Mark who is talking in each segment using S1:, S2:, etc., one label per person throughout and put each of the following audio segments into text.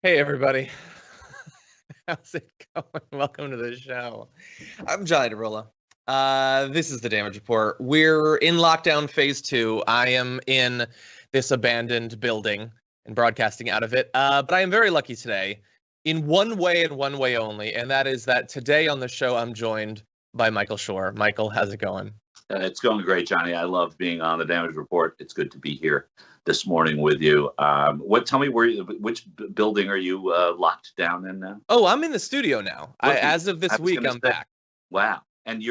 S1: Hey everybody, how's it going? Welcome to the show. I'm John Iadarola. This is the Damage Report. We're in lockdown phase 2. I am in this abandoned building and broadcasting out of it. But I am very lucky today in one way and one way only, and that is that today on the show I'm joined by Michael Shure. Michael, how's it going?
S2: It's going great, Johnny. I love being on the Damage Report. It's good to be here this morning with you. Tell me which building are you locked down in now?
S1: Oh, I'm in the studio now. As of this week, I'm back.
S2: Wow. And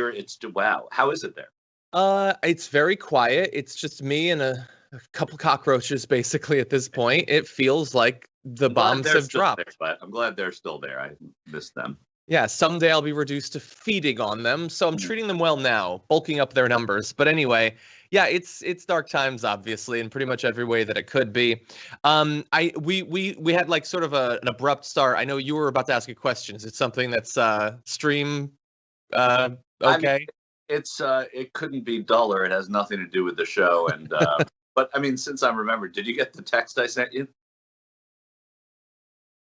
S2: wow. How is it there?
S1: It's very quiet. It's just me and a couple cockroaches basically at this point. It feels like the bombs have dropped.
S2: There, but I'm glad they're still there. I missed them.
S1: Yeah, someday I'll be reduced to feeding on them, so I'm treating them well now, bulking up their numbers. But anyway, yeah, it's dark times, obviously, in pretty much every way that it could be. We had like sort of an abrupt start. I know you were about to ask a question. Is it something that's stream okay?
S2: I mean, it couldn't be duller. It has nothing to do with the show. And but I mean, since I'm remembered, did you get the text I sent you?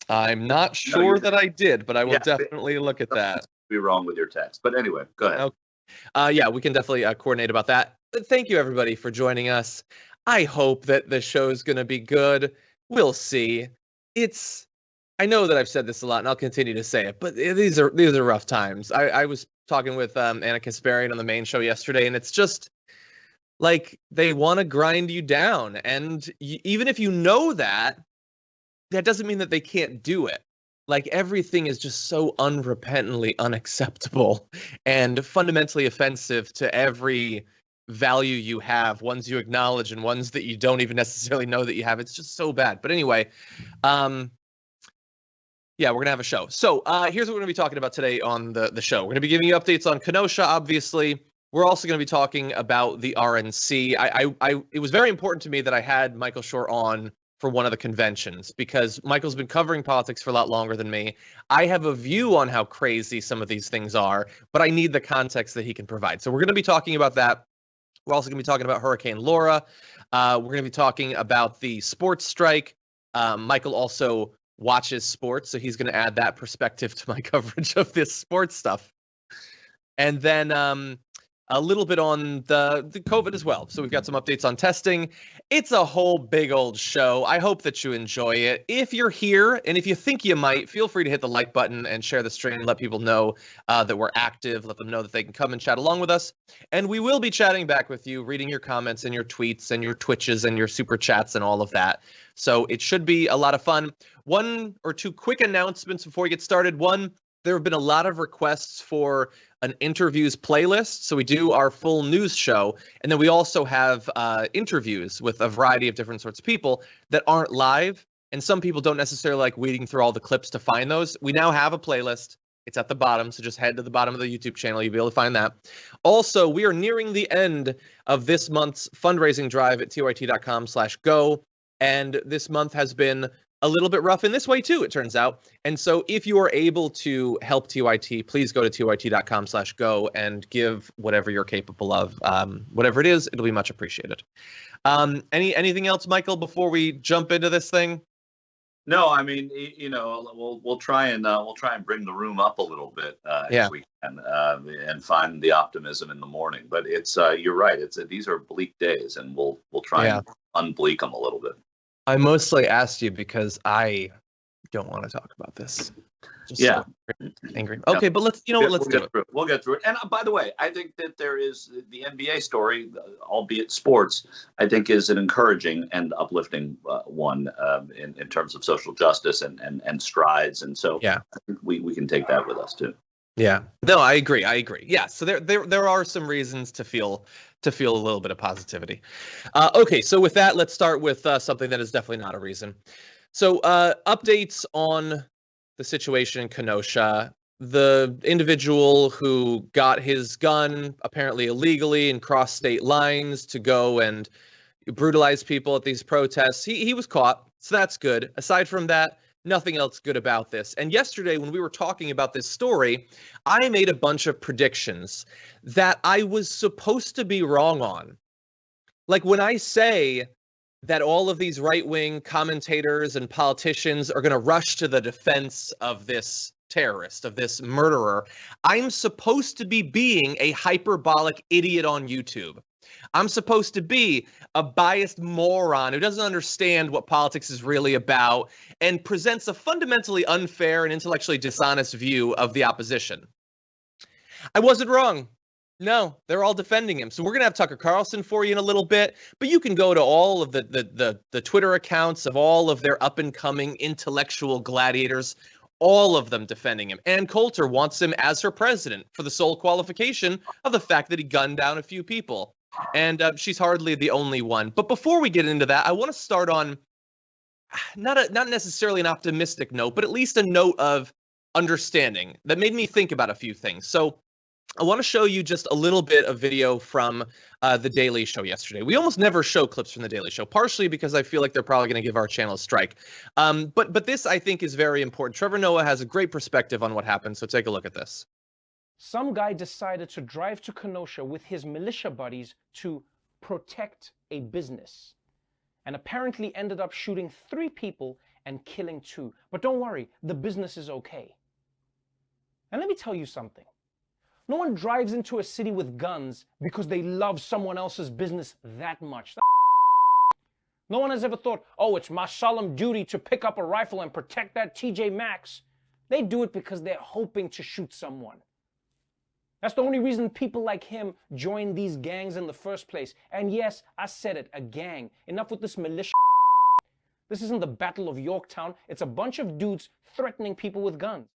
S1: I'm not sure that I did, but I will definitely look at that.
S2: Be wrong with your text, but anyway, go ahead.
S1: Okay. Yeah, we can definitely coordinate about that. But thank you everybody for joining us. I hope that the show's going to be good. We'll see. I know that I've said this a lot, and I'll continue to say it, but these are rough times. I was talking with Anna Kasparian on the main show yesterday, and it's just like they want to grind you down, and even if you know that doesn't mean that they can't do it. Like everything is just so unrepentantly unacceptable and fundamentally offensive to every value you have, ones you acknowledge and ones that you don't even necessarily know that you have. It's just so bad. But anyway, yeah, we're going to have a show. So here's what we're going to be talking about today on the show. We're going to be giving you updates on Kenosha, obviously. We're also going to be talking about the RNC. It was very important to me that I had Michael Shure on for one of the conventions, because Michael's been covering politics for a lot longer than me. I have a view on how crazy some of these things are, but I need the context that he can provide. So we're going to be talking about that. We're also going to be talking about Hurricane Laura. We're going to be talking about the sports strike. Michael also watches sports, so he's going to add that perspective to my coverage of this sports stuff. And then a little bit on the COVID as well. So we've got some updates on testing. It's a whole big old show. I hope that you enjoy it. If you're here, and if you think you might, feel free to hit the like button and share the stream. Let people know that we're active. Let them know that they can come and chat along with us. And we will be chatting back with you, reading your comments and your tweets and your Twitches and your super chats and all of that. So it should be a lot of fun. One or two quick announcements before we get started. One, there have been a lot of requests for an interviews playlist. So we do our full news show, and then we also have interviews with a variety of different sorts of people that aren't live. And some people don't necessarily like weeding through all the clips to find those. We now have a playlist. It's at the bottom, so just head to the bottom of the YouTube channel. You'll be able to find that. Also, we are nearing the end of this month's fundraising drive at tyt.com/go. And this month has been a little bit rough in this way too, it turns out. And so if you are able to help TYT, please go to tyt.com/go and give whatever you're capable of. Whatever it is, it'll be much appreciated. Anything else, Michael, before we jump into this thing?
S2: No, I mean, we'll try and bring the room up a little bit if we can, and find the optimism in the morning. But it's you're right. These are bleak days, and we'll try and unbleak them a little bit.
S1: I mostly asked you because I don't want to talk about this. Just so angry. Okay, but let's do it.
S2: We'll get through it. And by the way, I think that there is the NBA story, albeit sports, I think is an encouraging and uplifting one in terms of social justice and strides. And so I think we can take that with us too.
S1: Yeah. No, I agree. Yeah. So there are some reasons to feel a little bit of positivity. Okay. So with that, let's start with something that is definitely not a reason. So updates on the situation in Kenosha. The individual who got his gun apparently illegally and crossed state lines to go and brutalize people at these protests, he was caught. So that's good. Aside from that, nothing else good about this. And yesterday, when we were talking about this story, I made a bunch of predictions that I was supposed to be wrong on. Like when I say that all of these right-wing commentators and politicians are going to rush to the defense of this terrorist, of this murderer, I'm supposed to be being a hyperbolic idiot on YouTube. I'm supposed to be a biased moron who doesn't understand what politics is really about and presents a fundamentally unfair and intellectually dishonest view of the opposition. I wasn't wrong. No, they're all defending him. So we're going to have Tucker Carlson for you in a little bit, but you can go to all of the Twitter accounts of all of their up-and-coming intellectual gladiators, all of them defending him. Ann Coulter wants him as her president for the sole qualification of the fact that he gunned down a few people. And she's hardly the only one. But before we get into that, I want to start on not necessarily an optimistic note, but at least a note of understanding that made me think about a few things. So I want to show you just a little bit of video from The Daily Show yesterday. We almost never show clips from The Daily Show, partially because I feel like they're probably going to give our channel a strike. But this, I think, is very important. Trevor Noah has a great perspective on what happened, so take a look at this.
S3: Some guy decided to drive to Kenosha with his militia buddies to protect a business, and apparently ended up shooting 3 people and killing 2. But don't worry, the business is okay. And let me tell you something. No one drives into a city with guns because they love someone else's business that much. No one has ever thought, oh, it's my solemn duty to pick up a rifle and protect that TJ Maxx. They do it because they're hoping to shoot someone. That's the only reason people like him join these gangs in the first place. And yes, I said it, a gang. Enough with this militia. This isn't the Battle of Yorktown. It's a bunch of dudes threatening people with guns.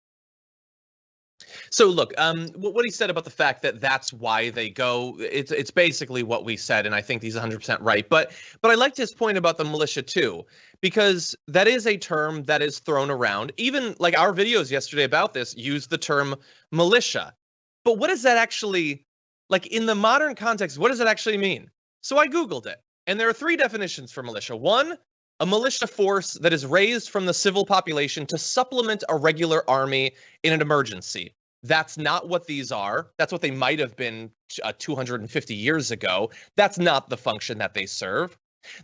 S1: So look, what he said about the fact that that's why they go, it's basically what we said, and I think he's 100% right. But I liked his point about the militia too, because that is a term that is thrown around. Even like our videos yesterday about this use the term militia. But what does that actually, like in the modern context, what does it actually mean? So I Googled it, and there are 3 definitions for militia. 1, a militia force that is raised from the civil population to supplement a regular army in an emergency. That's not what these are. That's what they might have been 250 years ago. That's not the function that they serve.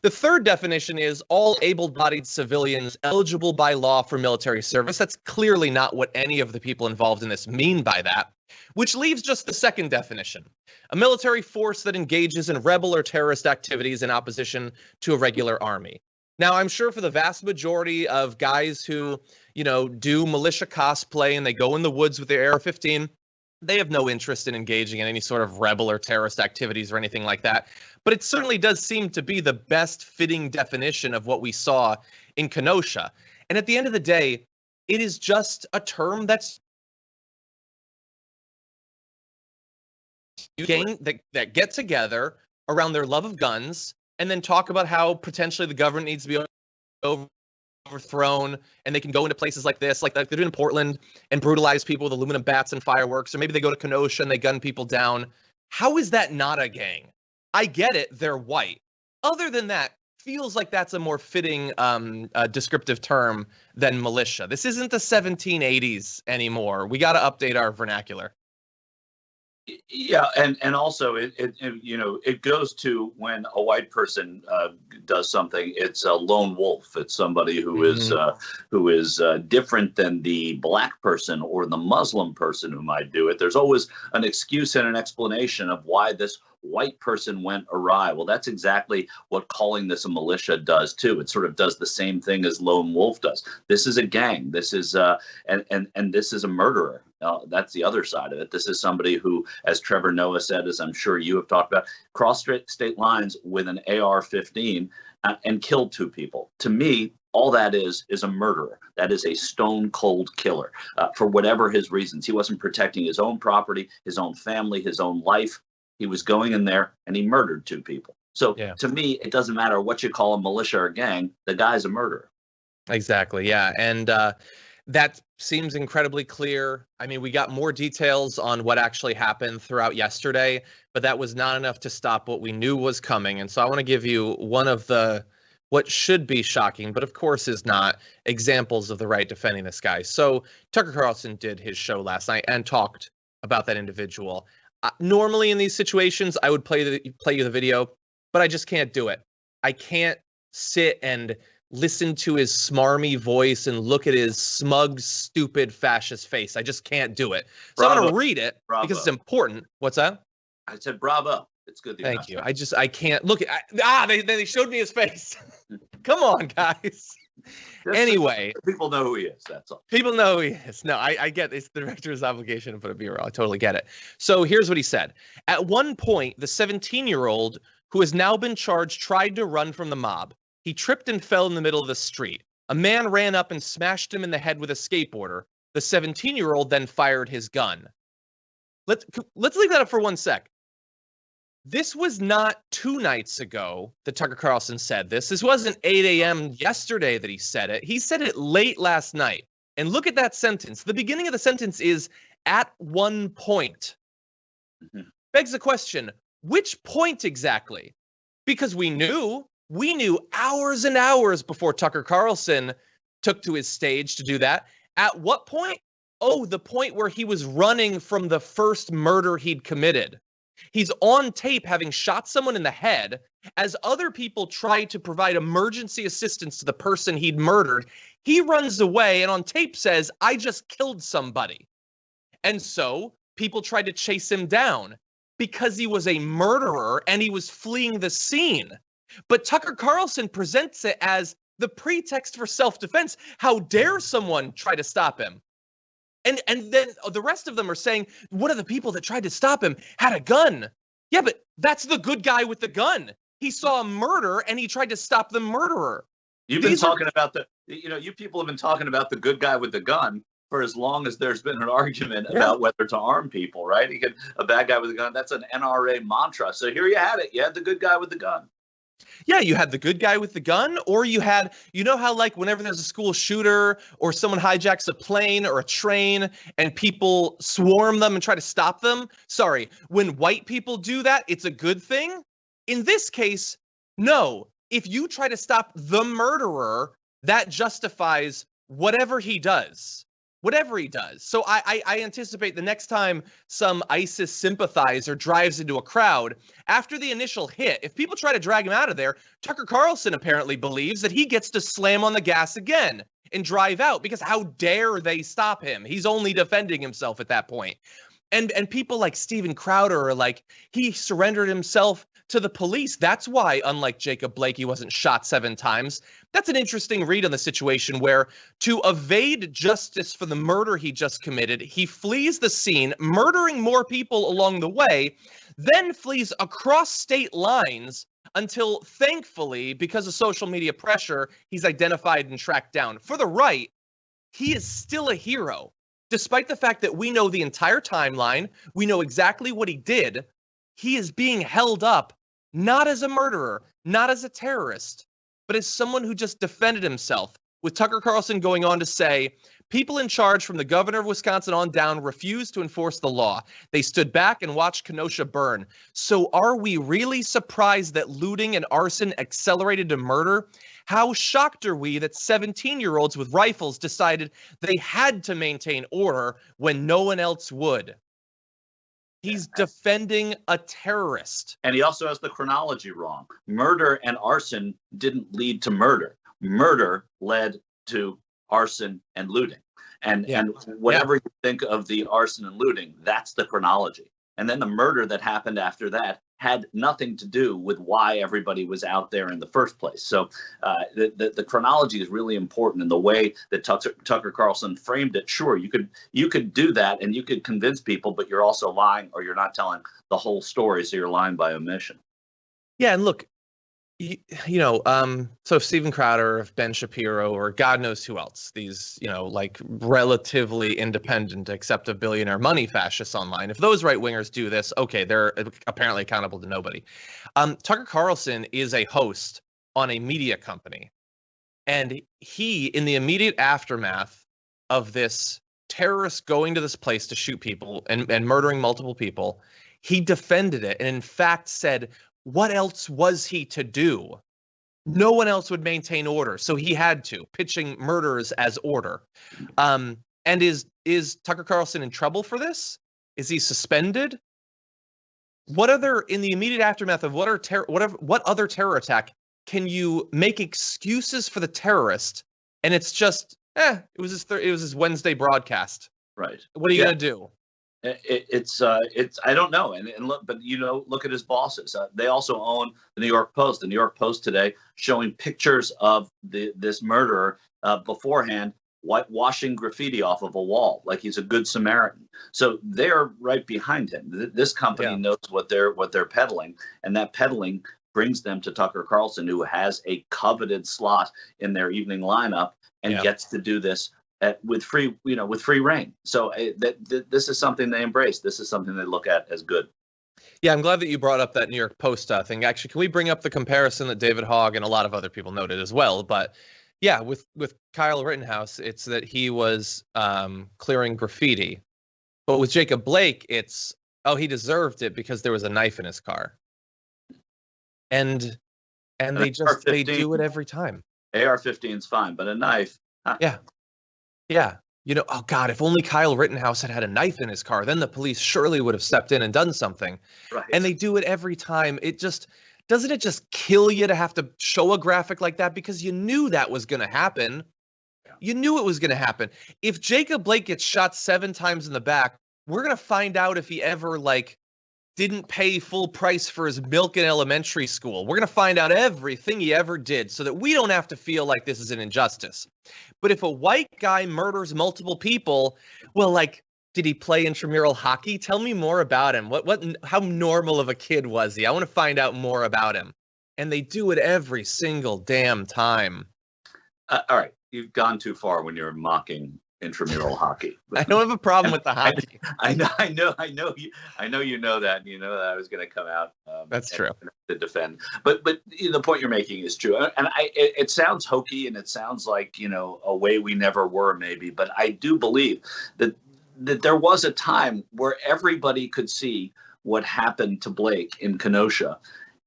S1: The 3rd definition is all able-bodied civilians eligible by law for military service. That's clearly not what any of the people involved in this mean by that, which leaves just the 2nd definition, a military force that engages in rebel or terrorist activities in opposition to a regular army. Now, I'm sure for the vast majority of guys who, do militia cosplay and they go in the woods with their AR-15, they have no interest in engaging in any sort of rebel or terrorist activities or anything like that. But it certainly does seem to be the best fitting definition of what we saw in Kenosha. And at the end of the day, it is just a term that's gang that get together around their love of guns and then talk about how potentially the government needs to be overthrown, and they can go into places like this, like they're doing in Portland, and brutalize people with aluminum bats and fireworks, or maybe they go to Kenosha and they gun people down. How is that not a gang? I get it, they're white. Other than that, feels like that's a more fitting descriptive term than militia. This isn't the 1780s anymore. We got to update our vernacular.
S2: Yeah, and also it goes to when a white person does something. It's a lone wolf. It's somebody who is different than the black person or the Muslim person who might do it. There's always an excuse and an explanation of why this white person went awry. Well, that's exactly what calling this a militia does too. It sort of does the same thing as lone wolf does. This is a gang. This is and this is a murderer. That's the other side of it. This is somebody who, as Trevor Noah said, as I'm sure you have talked about, crossed state lines with an AR-15 and killed 2 people. To me, all that is a murderer. That is a stone cold killer for whatever his reasons. He wasn't protecting his own property, his own family, his own life. He was going in there and he murdered 2 people. So To me, it doesn't matter what you call a militia or gang. The guy's a murderer.
S1: Exactly. Yeah. And that seems incredibly clear. I mean, we got more details on what actually happened throughout yesterday, but that was not enough to stop what we knew was coming. And so I want to give you one of the what should be shocking, but of course is not, examples of the right defending this guy. So Tucker Carlson did his show last night and talked about that individual. Normally in these situations, I would play you the video, but I just can't do it. I can't sit and listen to his smarmy voice and look at his smug, stupid, fascist face. I just can't do it. So I'm going to read it because it's important. What's that?
S2: I said, bravo. It's good.
S1: Thank you. I can't look at. They showed me his face. Come on, guys. Anyway,
S2: people know who he is. That's all.
S1: People know who he is. No, I get it's the director's obligation to put a B-roll. I totally get it. So here's what he said. At one point, the 17-year-old who has now been charged tried to run from the mob. He tripped and fell in the middle of the street. A man ran up and smashed him in the head with a skateboarder. The 17-year-old then fired his gun. Let's leave that up for one sec. This was not 2 nights ago that Tucker Carlson said this. This wasn't 8 a.m. yesterday that he said it. He said it late last night. And look at that sentence. The beginning of the sentence is, at one point. Mm-hmm. Begs the question, which point exactly? Because we knew hours and hours before Tucker Carlson took to his stage to do that. At what point? Oh, the point where he was running from the first murder he'd committed. He's on tape having shot someone in the head as other people try to provide emergency assistance to the person he'd murdered. He runs away and on tape says, I just killed somebody. And so people tried to chase him down because he was a murderer and he was fleeing the scene. But Tucker Carlson presents it as the pretext for self-defense. How dare someone try to stop him? And then the rest of them are saying, one of the people that tried to stop him had a gun. Yeah, but that's the good guy with the gun. He saw a murder and he tried to stop the murderer.
S2: You've been talking about you people have been talking about the good guy with the gun for as long as there's been an argument about whether to arm people, right? You get a bad guy with a gun. That's an NRA mantra. So here you had it. You had the good guy with the gun.
S1: Yeah, you had the good guy with the gun, or you had, you know how like whenever there's a school shooter or someone hijacks a plane or a train and people swarm them and try to stop them? Sorry, when white people do that, it's a good thing? In this case, no. If you try to stop the murderer, that justifies whatever he does. Whatever he does. So I anticipate the next time some ISIS sympathizer drives into a crowd, after the initial hit, if people try to drag him out of there, Tucker Carlson apparently believes that he gets to slam on the gas again and drive out, because how dare they stop him? He's only defending himself at that point. And people like Steven Crowder are like, he surrendered himself to the police. That's why, unlike Jacob Blake, he wasn't shot 7 times. That's an interesting read on the situation where, to evade justice for the murder he just committed, he flees the scene, murdering more people along the way, then flees across state lines until, thankfully, because of social media pressure, he's identified and tracked down. For the right, he is still a hero. Despite the fact that we know the entire timeline, we know exactly what he did, he is being held up not as a murderer, not as a terrorist, but as someone who just defended himself, with Tucker Carlson going on to say, people in charge from the governor of Wisconsin on down refused to enforce the law. They stood back and watched Kenosha burn. So are we really surprised that looting and arson accelerated to murder? How shocked are we that 17-year-olds with rifles decided they had to maintain order when no one else would? He's defending a terrorist.
S2: And he also has the chronology wrong. Murder and arson didn't lead to murder. Murder led to arson and looting. And whatever you think of the arson and looting, that's the chronology. And then the murder that happened after that had nothing to do with why everybody was out there in the first place. So the chronology is really important in the way that Tucker Carlson framed it. Sure, you could do that and you could convince people, but you're also lying, or you're not telling the whole story, so you're lying by omission.
S1: Yeah, and look, so Steven Crowder, Ben Shapiro, or God knows who else, these, like relatively independent, except a billionaire money fascists online. If those right wingers do this, okay, they're apparently accountable to nobody. Tucker Carlson is a host on a media company. And he, in the immediate aftermath of this terrorist going to this place to shoot people and murdering multiple people, he defended it and in fact said, what else was he to do? No one else would maintain order, so he had to, pitching murderers as order. And is Tucker Carlson in trouble for this? Is he suspended? What other, in the immediate aftermath of what other terror attack can you make excuses for the terrorist? And it's just, it was his Wednesday broadcast.
S2: Right.
S1: What are you gonna do?
S2: It's I don't know, and look, but look at his bosses. They also own the New York Post. The New York Post today showing pictures of this murderer beforehand, washing graffiti off of a wall like he's a good Samaritan. So they're right behind him. This company knows what they're peddling, and that peddling brings them to Tucker Carlson, who has a coveted slot in their evening lineup and gets to do this with free reign. So this is something they embrace. This is something they look at as good.
S1: Yeah, I'm glad that you brought up that New York Post thing. Actually, can we bring up the comparison that David Hogg and a lot of other people noted as well? But yeah, with Kyle Rittenhouse, it's that he was clearing graffiti. But with Jacob Blake, it's, he deserved it because there was a knife in his car. And they do it every time.
S2: AR-15 is fine, but a knife.
S1: Yeah. Oh God, if only Kyle Rittenhouse had a knife in his car, then the police surely would have stepped in and done something.
S2: Right.
S1: And they do it every time. Doesn't it just kill you to have to show a graphic like that? Because you knew that was going to happen. Yeah. You knew it was going to happen. If Jacob Blake gets shot 7 times in the back, we're going to find out if he ever didn't pay full price for his milk in elementary school. We're going to find out everything he ever did so that we don't have to feel like this is an injustice. But if a white guy murders multiple people, well, did he play intramural hockey? Tell me more about him. How normal of a kid was he? I want to find out more about him. And they do it every single damn time.
S2: All right. You've gone too far when you're mocking intramural hockey.
S1: I don't have a problem with the hockey.
S2: I know you know that, and you know that I was going to come out.
S1: That's true.
S2: To defend, but the point you're making is true, and it sounds hokey and it sounds like a way we never were maybe, but I do believe that there was a time where everybody could see what happened to Blake in Kenosha.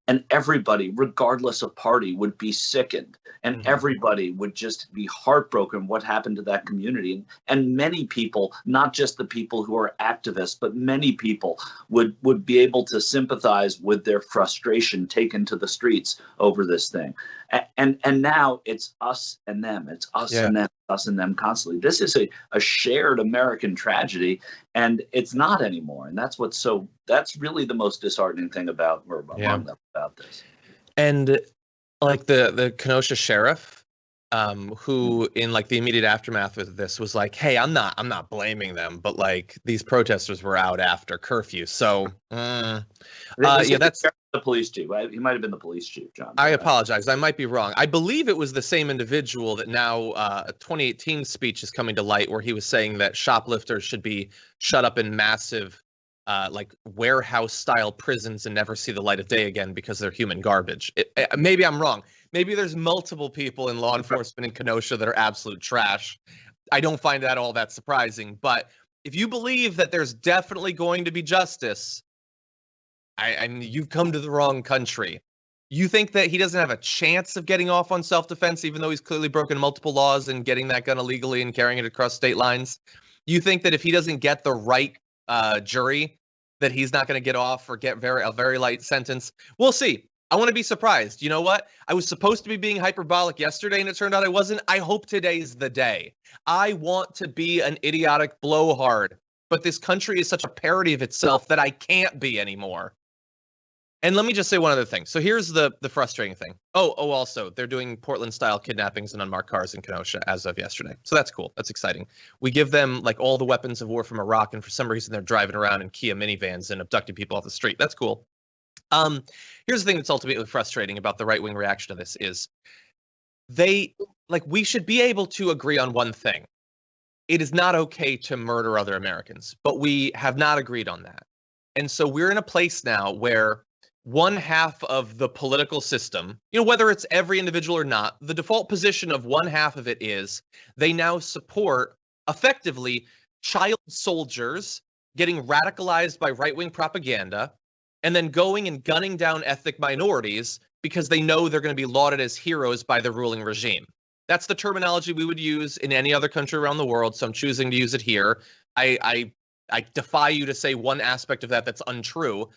S2: And everybody, regardless of party, would be sickened. And everybody would just be heartbroken what happened to that community. And many people, not just the people who are activists, but many people would be able to sympathize with their frustration taken to the streets over this thing. And now it's us and them. It's us and them, us and them constantly. This is a shared American tragedy, and it's not anymore. And that's that's really the most disheartening thing about this.
S1: And the Kenosha sheriff, who in the immediate aftermath of this was like, hey, I'm not blaming them, but these protesters were out after curfew. So that's
S2: the police chief. He might have been the police chief, John.
S1: I apologize. I might be wrong. I believe it was the same individual that now a 2018 speech is coming to light where he was saying that shoplifters should be shut up in massive warehouse style prisons and never see the light of day again because they're human garbage. Maybe I'm wrong. Maybe there's multiple people in law enforcement in Kenosha that are absolute trash. I don't find that all that surprising. But if you believe that there's definitely going to be justice, I mean, you've come to the wrong country. You think that he doesn't have a chance of getting off on self-defense, even though he's clearly broken multiple laws and getting that gun illegally and carrying it across state lines? You think that if he doesn't get the right jury, that he's not going to get off or get a very light sentence? We'll see. I want to be surprised. You know what? I was supposed to be being hyperbolic yesterday, and it turned out I wasn't. I hope today's the day. I want to be an idiotic blowhard, but this country is such a parody of itself that I can't be anymore. And let me just say one other thing. So here's the frustrating thing. Also, they're doing Portland-style kidnappings in unmarked cars in Kenosha as of yesterday. So that's cool. That's exciting. We give them all the weapons of war from Iraq, and for some reason they're driving around in Kia minivans and abducting people off the street. That's cool. Here's the thing that's ultimately frustrating about the right-wing reaction to this is we should be able to agree on one thing. It is not okay to murder other Americans, but we have not agreed on that. And so we're in a place now where one half of the political system, whether it's every individual or not, the default position of one half of it is they now support effectively child soldiers getting radicalized by right-wing propaganda and then going and gunning down ethnic minorities because they know they're going to be lauded as heroes by the ruling regime. That's the terminology we would use in any other country around the world, so I'm choosing to use it here. I defy you to say one aspect of that that's untrue.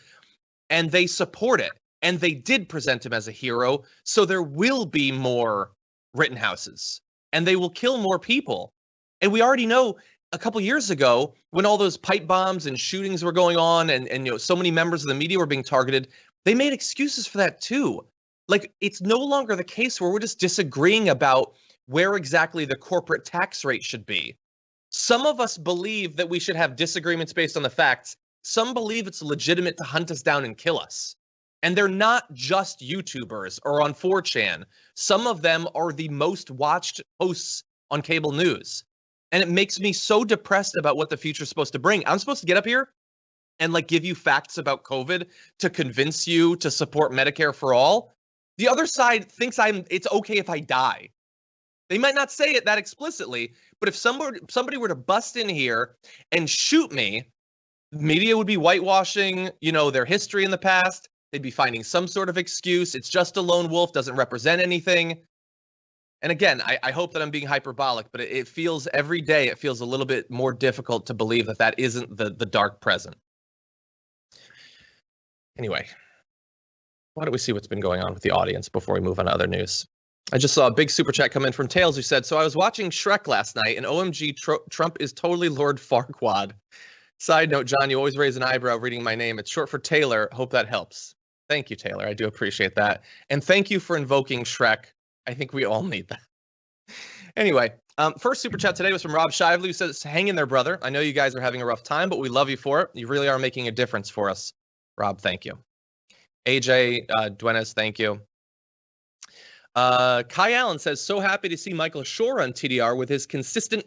S1: And they support it. and they did present him as a hero. So there will be more Rittenhouses, and they will kill more people. And we already know a couple years ago when all those pipe bombs and shootings were going on, and so many members of the media were being targeted, they made excuses for that too. Like, it's no longer the case where we're just disagreeing about where exactly the corporate tax rate should be. Some of us believe that we should have disagreements based on the facts. Some believe it's legitimate to hunt us down and kill us. And they're not just YouTubers or on 4chan. Some of them are the most watched hosts on cable news. And it makes me so depressed about what the future is supposed to bring. I'm supposed to get up here and like give you facts about COVID to convince you to support Medicare for all. The other side thinks it's okay if I die. They might not say it that explicitly, but if somebody were to bust in here and shoot me, the media would be whitewashing, their history in the past. They'd be finding some sort of excuse. It's just a lone wolf, doesn't represent anything. And again, I hope that I'm being hyperbolic, but it feels every day, it feels a little bit more difficult to believe that isn't the dark present. Anyway, why don't we see what's been going on with the audience before we move on to other news? I just saw a big super chat come in from Tails, who said, so I was watching Shrek last night, and OMG, Trump is totally Lord Farquaad. Side note, John, you always raise an eyebrow reading my name. It's short for Taylor. Hope that helps. Thank you, Taylor. I do appreciate that. And thank you for invoking Shrek. I think we all need that. Anyway, first super chat today was from Rob Shively, who says, hang in there, brother. I know you guys are having a rough time, but we love you for it. You really are making a difference for us. Rob, thank you. AJ Duenas, thank you. Kai Allen says, so happy to see Michael Shure on TDR with his consistent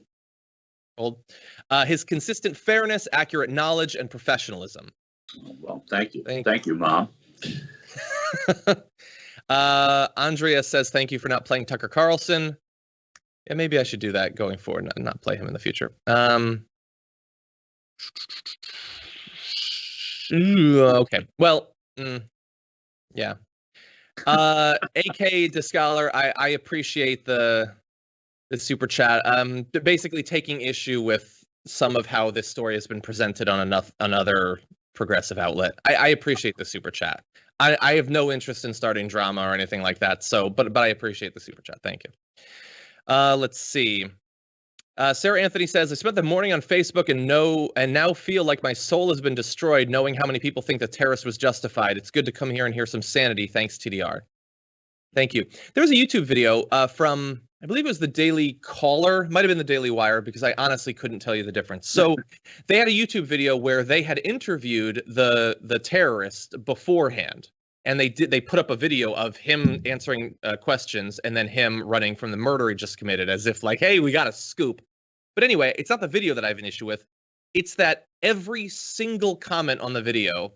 S1: fairness, accurate knowledge, and professionalism.
S2: Well, thank you. Thank you, Mom.
S1: Andrea says, thank you for not playing Tucker Carlson. Yeah, maybe I should do that going forward and not play him in the future. Okay. Well, yeah. AK DeScholar, I appreciate the super chat. Basically taking issue with some of how this story has been presented on another progressive outlet. I appreciate the super chat. I have no interest in starting drama or anything like that. So, but I appreciate the super chat. Thank you. Let's see. Sarah Anthony says, I spent the morning on Facebook and now feel like my soul has been destroyed knowing how many people think the terrorist was justified. It's good to come here and hear some sanity. Thanks, TDR. Thank you. There was a YouTube video from, I believe it was the Daily Caller, might have been the Daily Wire, because I honestly couldn't tell you the difference. So they had a YouTube video where they had interviewed the terrorist beforehand. And they put up a video of him answering questions and then him running from the murder he just committed as if like, hey, we got a scoop. But anyway, it's not the video that I have an issue with. It's that every single comment on the video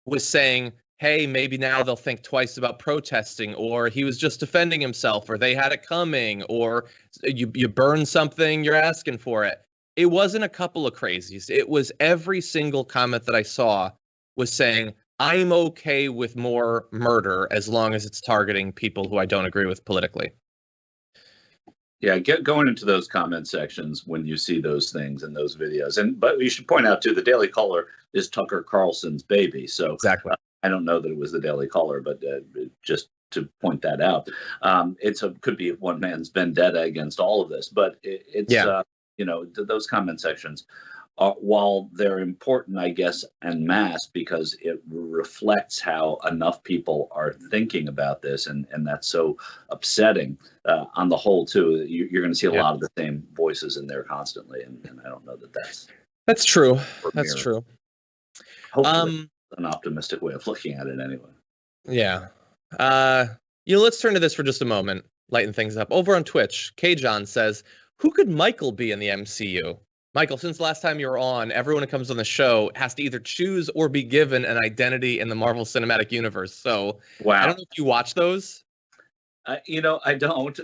S1: was saying, hey, maybe now they'll think twice about protesting, or he was just defending himself, or they had it coming, or you burn something, you're asking for it. It wasn't a couple of crazies. It was every single comment that I saw was saying, I'm okay with more murder as long as it's targeting people who I don't agree with politically.
S2: Yeah, going into those comment sections when you see those things in those videos. But you should point out, too, the Daily Caller is Tucker Carlson's baby. So exactly. I don't know that it was the Daily Caller, but just to point that out, could be one man's vendetta against all of this. But those comment sections, while they're important, I guess, en masse, because it reflects how enough people are thinking about this, and that's so upsetting on the whole, too. You're going to see a lot of the same voices in there constantly, and I don't know that's
S1: true. That's true.
S2: Hopefully, an optimistic way of looking at it anyway.
S1: Yeah. Let's turn to this for just a moment, lighten things up. Over on Twitch, K-John says, who could Michael be in the MCU? Michael, since last time you were on, everyone who comes on the show has to either choose or be given an identity in the Marvel Cinematic Universe. So, wow. I don't know if you watch those.
S2: I don't.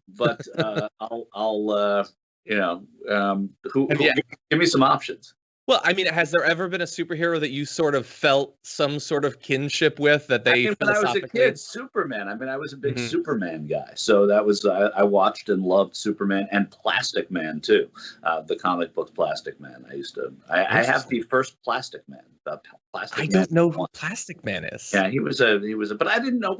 S2: But I'll give me some options.
S1: Well, I mean, has there ever been a superhero that you sort of felt some sort of kinship with that they
S2: when I was a kid, Superman. I mean, I was a big Superman guy. So that was, I watched and loved Superman and Plastic Man, too. The comic book Plastic Man. I have the first Plastic Man.
S1: I don't know who Plastic Man is.
S2: Yeah, he was but I didn't know.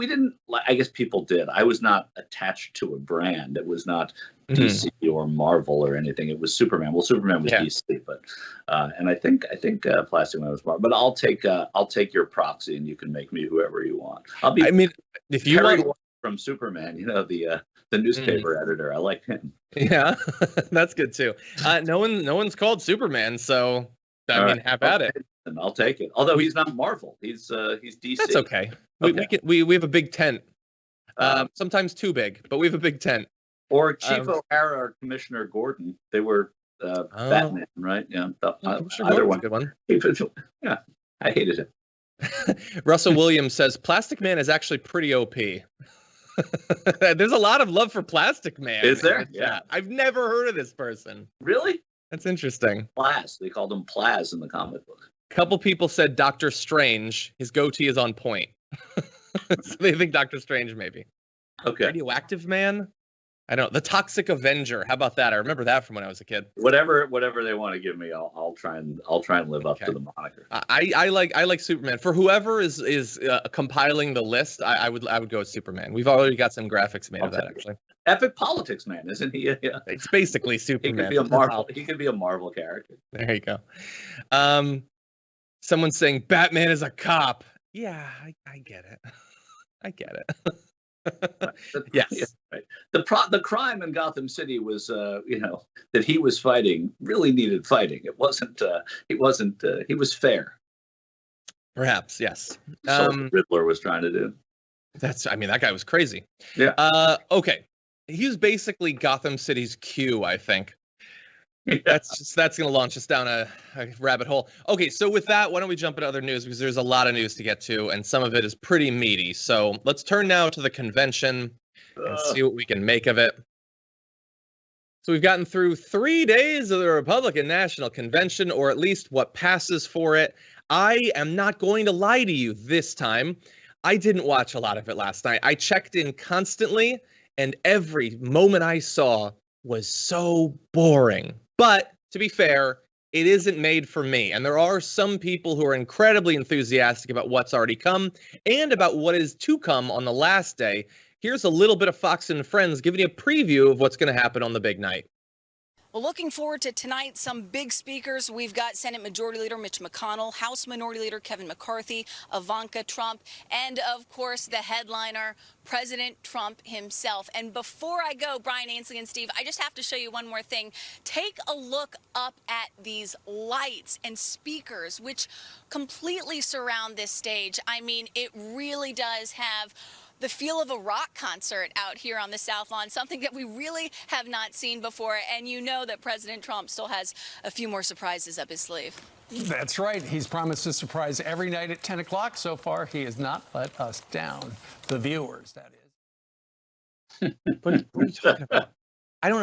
S2: I guess people did. I was not attached to a brand. It was not DC or Marvel or anything. It was Superman. Well, Superman was DC, but and I think Plastic Man was Marvel. But I'll take your proxy, and you can make me whoever you want. I mean, if you want from Superman, the newspaper editor, I like him.
S1: Yeah, that's good too. No one's called Superman, so I mean, have at it.
S2: And I'll take it. Although he's not Marvel, he's DC.
S1: That's okay. We have a big tent. Sometimes too big, but we have a big tent.
S2: Or Chief O'Hara or Commissioner Gordon. They were Batman, right? Yeah. Either one.
S1: Good one.
S2: Yeah, I hated him.
S1: Russell Williams says Plastic Man is actually pretty OP. There's a lot of love for Plastic Man.
S2: Is there? Yeah.
S1: I've never heard of this person.
S2: Really?
S1: That's interesting.
S2: Plaz. They called him Plaz in the comic book.
S1: A couple people said Doctor Strange. His goatee is on point. So they think Doctor Strange maybe.
S2: Okay.
S1: Radioactive Man? I don't know. The Toxic Avenger. How about that? I remember that from when I was a kid.
S2: Whatever they want to give me, I'll try and live up to the moniker.
S1: I like Superman. For whoever is compiling the list, I would go with Superman. We've already got some graphics made of that actually.
S2: Epic Politics Man, isn't he? Yeah.
S1: It's basically Superman.
S2: He could be a Marvel character.
S1: There you go. Someone's saying Batman is a cop. Yeah, I get it. I get it. Yes.
S2: Yeah, right. The crime in Gotham City was, that he was fighting really needed fighting. It wasn't. He was fair.
S1: Perhaps, yes.
S2: The Riddler was trying to do.
S1: That guy was crazy.
S2: Yeah.
S1: Okay. He was basically Gotham City's Q, I think. Yeah. That's going to launch us down a rabbit hole. Okay, so with that, why don't we jump into other news, because there's a lot of news to get to, and some of it is pretty meaty. So let's turn now to the convention and see what we can make of it. So we've gotten through 3 days of the Republican National Convention, or at least what passes for it. I am not going to lie to you this time. I didn't watch a lot of it last night. I checked in constantly, and every moment I saw was so boring. But to be fair, it isn't made for me. And there are some people who are incredibly enthusiastic about what's already come and about what is to come on the last day. Here's a little bit of Fox and Friends giving you a preview of what's going to happen on the big night.
S4: Well, looking forward to tonight, some big speakers. We've got Senate Majority Leader Mitch McConnell, House Minority Leader Kevin McCarthy, Ivanka Trump, and, of course, the headliner, President Trump himself. And before I go, Brian, Ainsley, and Steve, I just have to show you one more thing. Take a look up at these lights and speakers, which completely surround this stage. I mean, it really does have the feel of a rock concert out here on the South Lawn, something that we really have not seen before. And you know that President Trump still has a few more surprises up his sleeve.
S5: That's right. He's promised a surprise every night at 10 o'clock. So far, he has not let us down. The viewers, that is.
S1: What are you talking about? I don't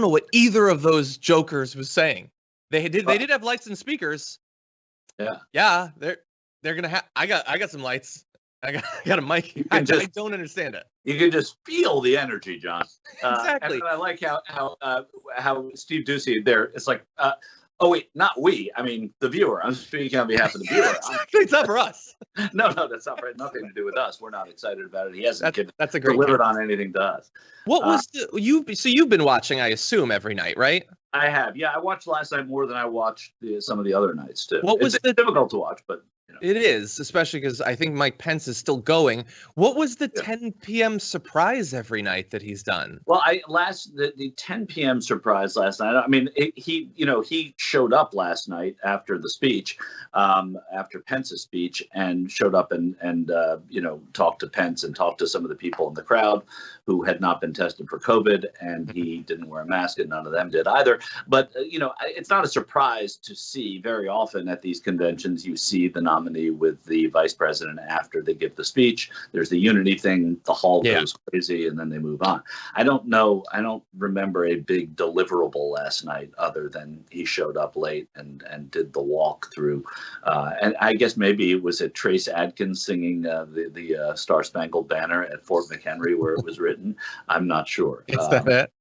S1: know what either of those jokers was saying. They did have lights and speakers.
S2: Yeah.
S1: Yeah, they're gonna have. I got some lights. I got a mic. I don't understand it.
S2: You can just feel the energy, John.
S1: Exactly.
S2: And I like how Steve Ducey there. It's like, oh wait, not we. I mean the viewer. I'm speaking on behalf of the viewer.
S1: It's not for us.
S2: No, that's not right. Nothing to do with us. We're not excited about it. He hasn't
S1: that's a great
S2: delivered on anything to us.
S1: What was you've been watching, I assume, every night, right?
S2: I have. Yeah, I watched last night more than I watched some of the other nights too.
S1: It's
S2: difficult to watch, but.
S1: It is, especially because I think Mike Pence is still going. What was the 10 p.m. surprise every night that he's done?
S2: Well, the 10 p.m. surprise last night. I mean, he showed up last night after the speech, after Pence's speech, and showed up and talked to Pence and talked to some of the people in the crowd who had not been tested for COVID, and he didn't wear a mask, and none of them did either. But it's not a surprise to see very often at these conventions. You see the nominee with the vice president after they give the speech. There's the unity thing. The hall goes crazy, and then they move on. I don't know. I don't remember a big deliverable last night other than he showed up late and did the walk through. And I guess maybe it was at Trace Adkins singing the Star Spangled Banner at Fort McHenry where it was written. I'm not sure.
S1: Is that it?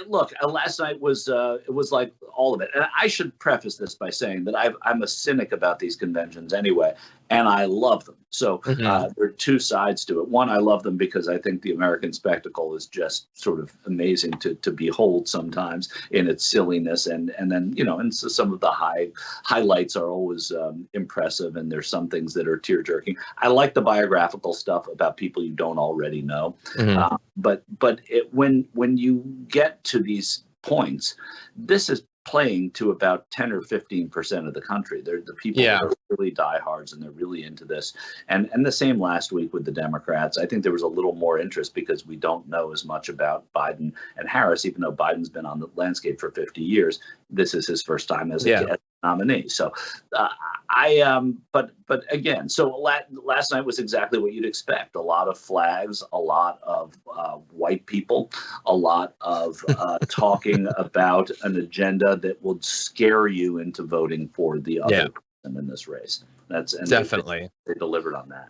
S2: Look, last night was it was like all of it, and I should preface this by saying that I'm a cynic about these conventions anyway, and I love them. So there are two sides to it. One, I love them because I think the American spectacle is just sort of amazing to behold sometimes in its silliness, and then and so some of the highlights are always impressive, and there's some things that are tear jerking. I like the biographical stuff about people you don't already know, but when you get to these points, this is playing to about 10 or 15% of the country. They're the people that are really diehards, and they're really into this. And the same last week with the Democrats. I think there was a little more interest because we don't know as much about Biden and Harris, even though Biden's been on the landscape for 50 years. This is his first time as a nominee. So but again, so last night was exactly what you'd expect. A lot of flags, a lot of white people, a lot of talking about an agenda that would scare you into voting for the other person in this race. That's
S1: definitely
S2: they delivered on that.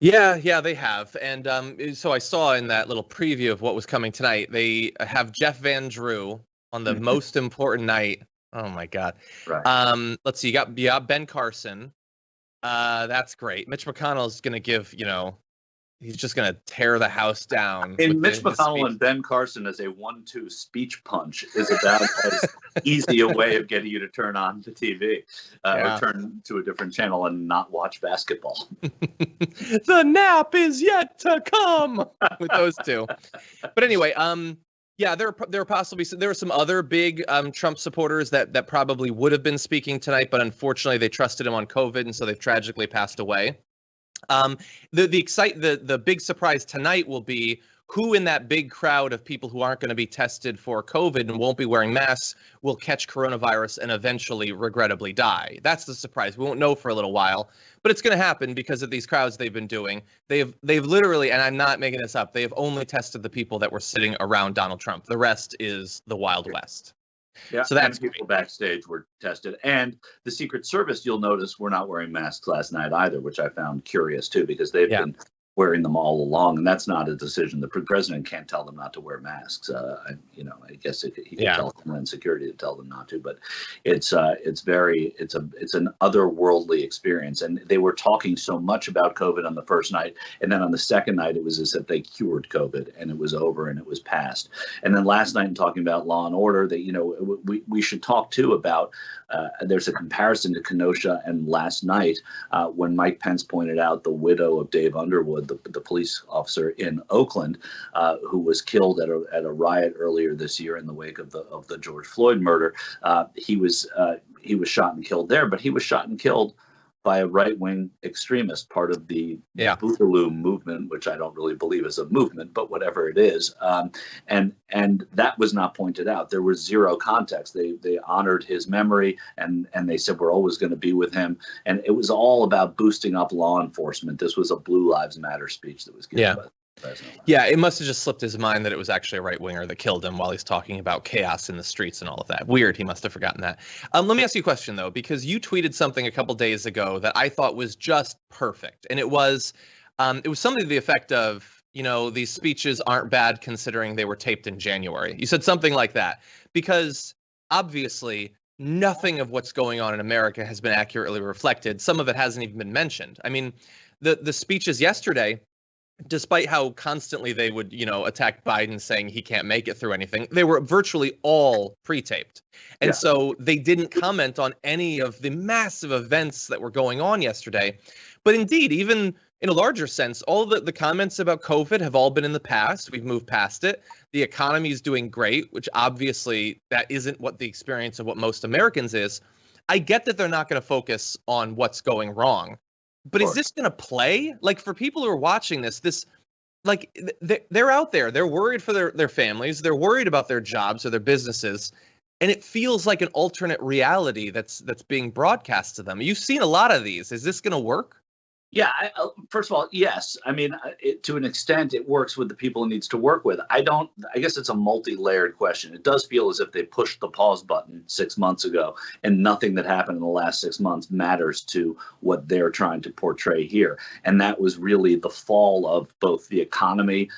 S1: Yeah, they have. And so I saw in that little preview of what was coming tonight, they have Jeff Van Drew on the most important night. Oh my God.
S2: Right.
S1: Let's see. You got Ben Carson. That's great. Mitch McConnell is going to give, he's just going to tear the house down.
S2: And Mitch McConnell and Ben Carson as a 1-2 speech punch is about as easy a way of getting you to turn on the TV or turn to a different channel and not watch basketball.
S1: The nap is yet to come with those two. But anyway, there were some other big Trump supporters that probably would have been speaking tonight, but unfortunately they trusted him on COVID, and so they've tragically passed away. The big surprise tonight will be who in that big crowd of people who aren't going to be tested for COVID and won't be wearing masks will catch coronavirus and eventually regrettably die. That's the surprise. We won't know for a little while, but it's going to happen because of these crowds they've been doing. They've literally, and I'm not making this up, they have only tested the people that were sitting around Donald Trump. The rest is the Wild West.
S2: Yeah,
S1: so that's
S2: people backstage were tested, and the Secret Service, you'll notice, were not wearing masks last night either, which I found curious too, because they've been wearing them all along, and that's not a decision. The president can't tell them not to wear masks. I guess he can tell Homeland Security to tell them not to, but it's an otherworldly experience. And they were talking so much about COVID on the first night, and then on the second night, it was as if they cured COVID and it was over and it was past. And then last night, in talking about law and order, that we should talk too about. There's a comparison to Kenosha and last night when Mike Pence pointed out the widow of Dave Underwood, the police officer in Oakland, who was killed at a riot earlier this year in the wake of the George Floyd murder. He was shot and killed there, but he was shot and killed by a right-wing extremist, part of the Boogaloo movement, which I don't really believe is a movement, but whatever it is. And that was not pointed out. There was zero context. They honored his memory, and they said, we're always going to be with him. And it was all about boosting up law enforcement. This was a Blue Lives Matter speech that was given by the president.
S1: Yeah, it must have just slipped his mind that it was actually a right-winger that killed him while he's talking about chaos in the streets and all of that. Weird, he must have forgotten that. Let me ask you a question, though, because you tweeted something a couple days ago that I thought was just perfect. And it was something to the effect of, these speeches aren't bad considering they were taped in January. You said something like that, because obviously nothing of what's going on in America has been accurately reflected. Some of it hasn't even been mentioned. I mean, the speeches yesterday, despite how constantly they would, attack Biden saying he can't make it through anything, they were virtually all pre-taped. And so they didn't comment on any of the massive events that were going on yesterday. But indeed, even in a larger sense, all the comments about COVID have all been in the past. We've moved past it. The economy is doing great, which obviously that isn't what the experience of what most Americans is. I get that they're not going to focus on what's going wrong. But is this going to play? Like, for people who are watching they're out there. They're worried for their families. They're worried about their jobs or their businesses. and it feels like an alternate reality that's being broadcast to them. You've seen a lot of these. Is this going to work?
S2: Yeah, first of all, yes. I mean, to an extent, it works with the people it needs to work with. I guess it's a multi-layered question. It does feel as if they pushed the pause button 6 months ago, and nothing that happened in the last 6 months matters to what they're trying to portray here. And that was really the fall of both the economy,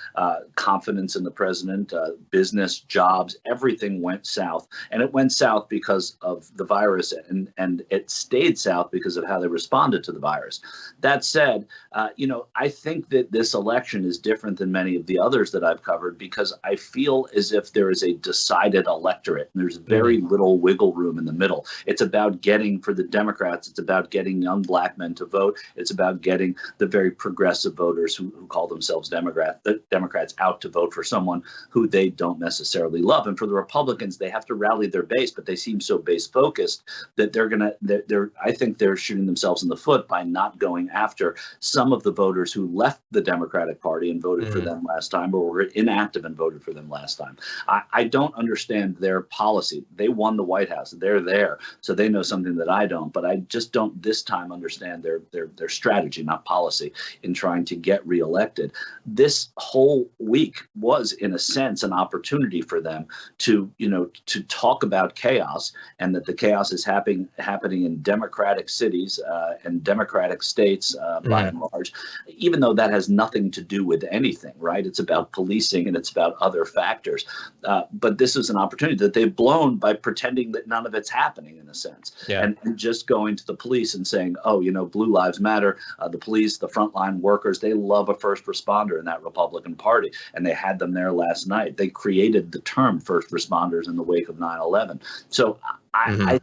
S2: confidence in the president, business, jobs, everything went south. And it went south because of the virus, and it stayed south because of how they responded to the virus. That said, I think that this election is different than many of the others that I've covered, because I feel as if there is a decided electorate and there's very little wiggle room in the middle. It's about getting, for the Democrats, it's about getting young black men to vote. It's about getting the very progressive voters who call themselves Democrats out to vote for someone who they don't necessarily love. And for the Republicans, they have to rally their base, but they seem so base focused that I think they're shooting themselves in the foot by not going after some of the voters who left the Democratic Party and voted for them last time, or were inactive and voted for them last time. I don't understand their policy. They won the White House. They're there, so they know something that I don't. But I just don't this time understand their strategy, not policy, in trying to get reelected. This whole week was, in a sense, an opportunity for them to talk about chaos, and that the chaos is happening in Democratic cities and Democratic states. By and large, even though that has nothing to do with anything, right? It's about policing and it's about other factors. But this is an opportunity that they've blown by pretending that none of it's happening, in a sense. Yeah. And just going to the police and saying, oh, Blue Lives Matter, the police, the frontline workers, they love a first responder in that Republican Party. And they had them there last night. They created the term first responders in the wake of 9/11. So I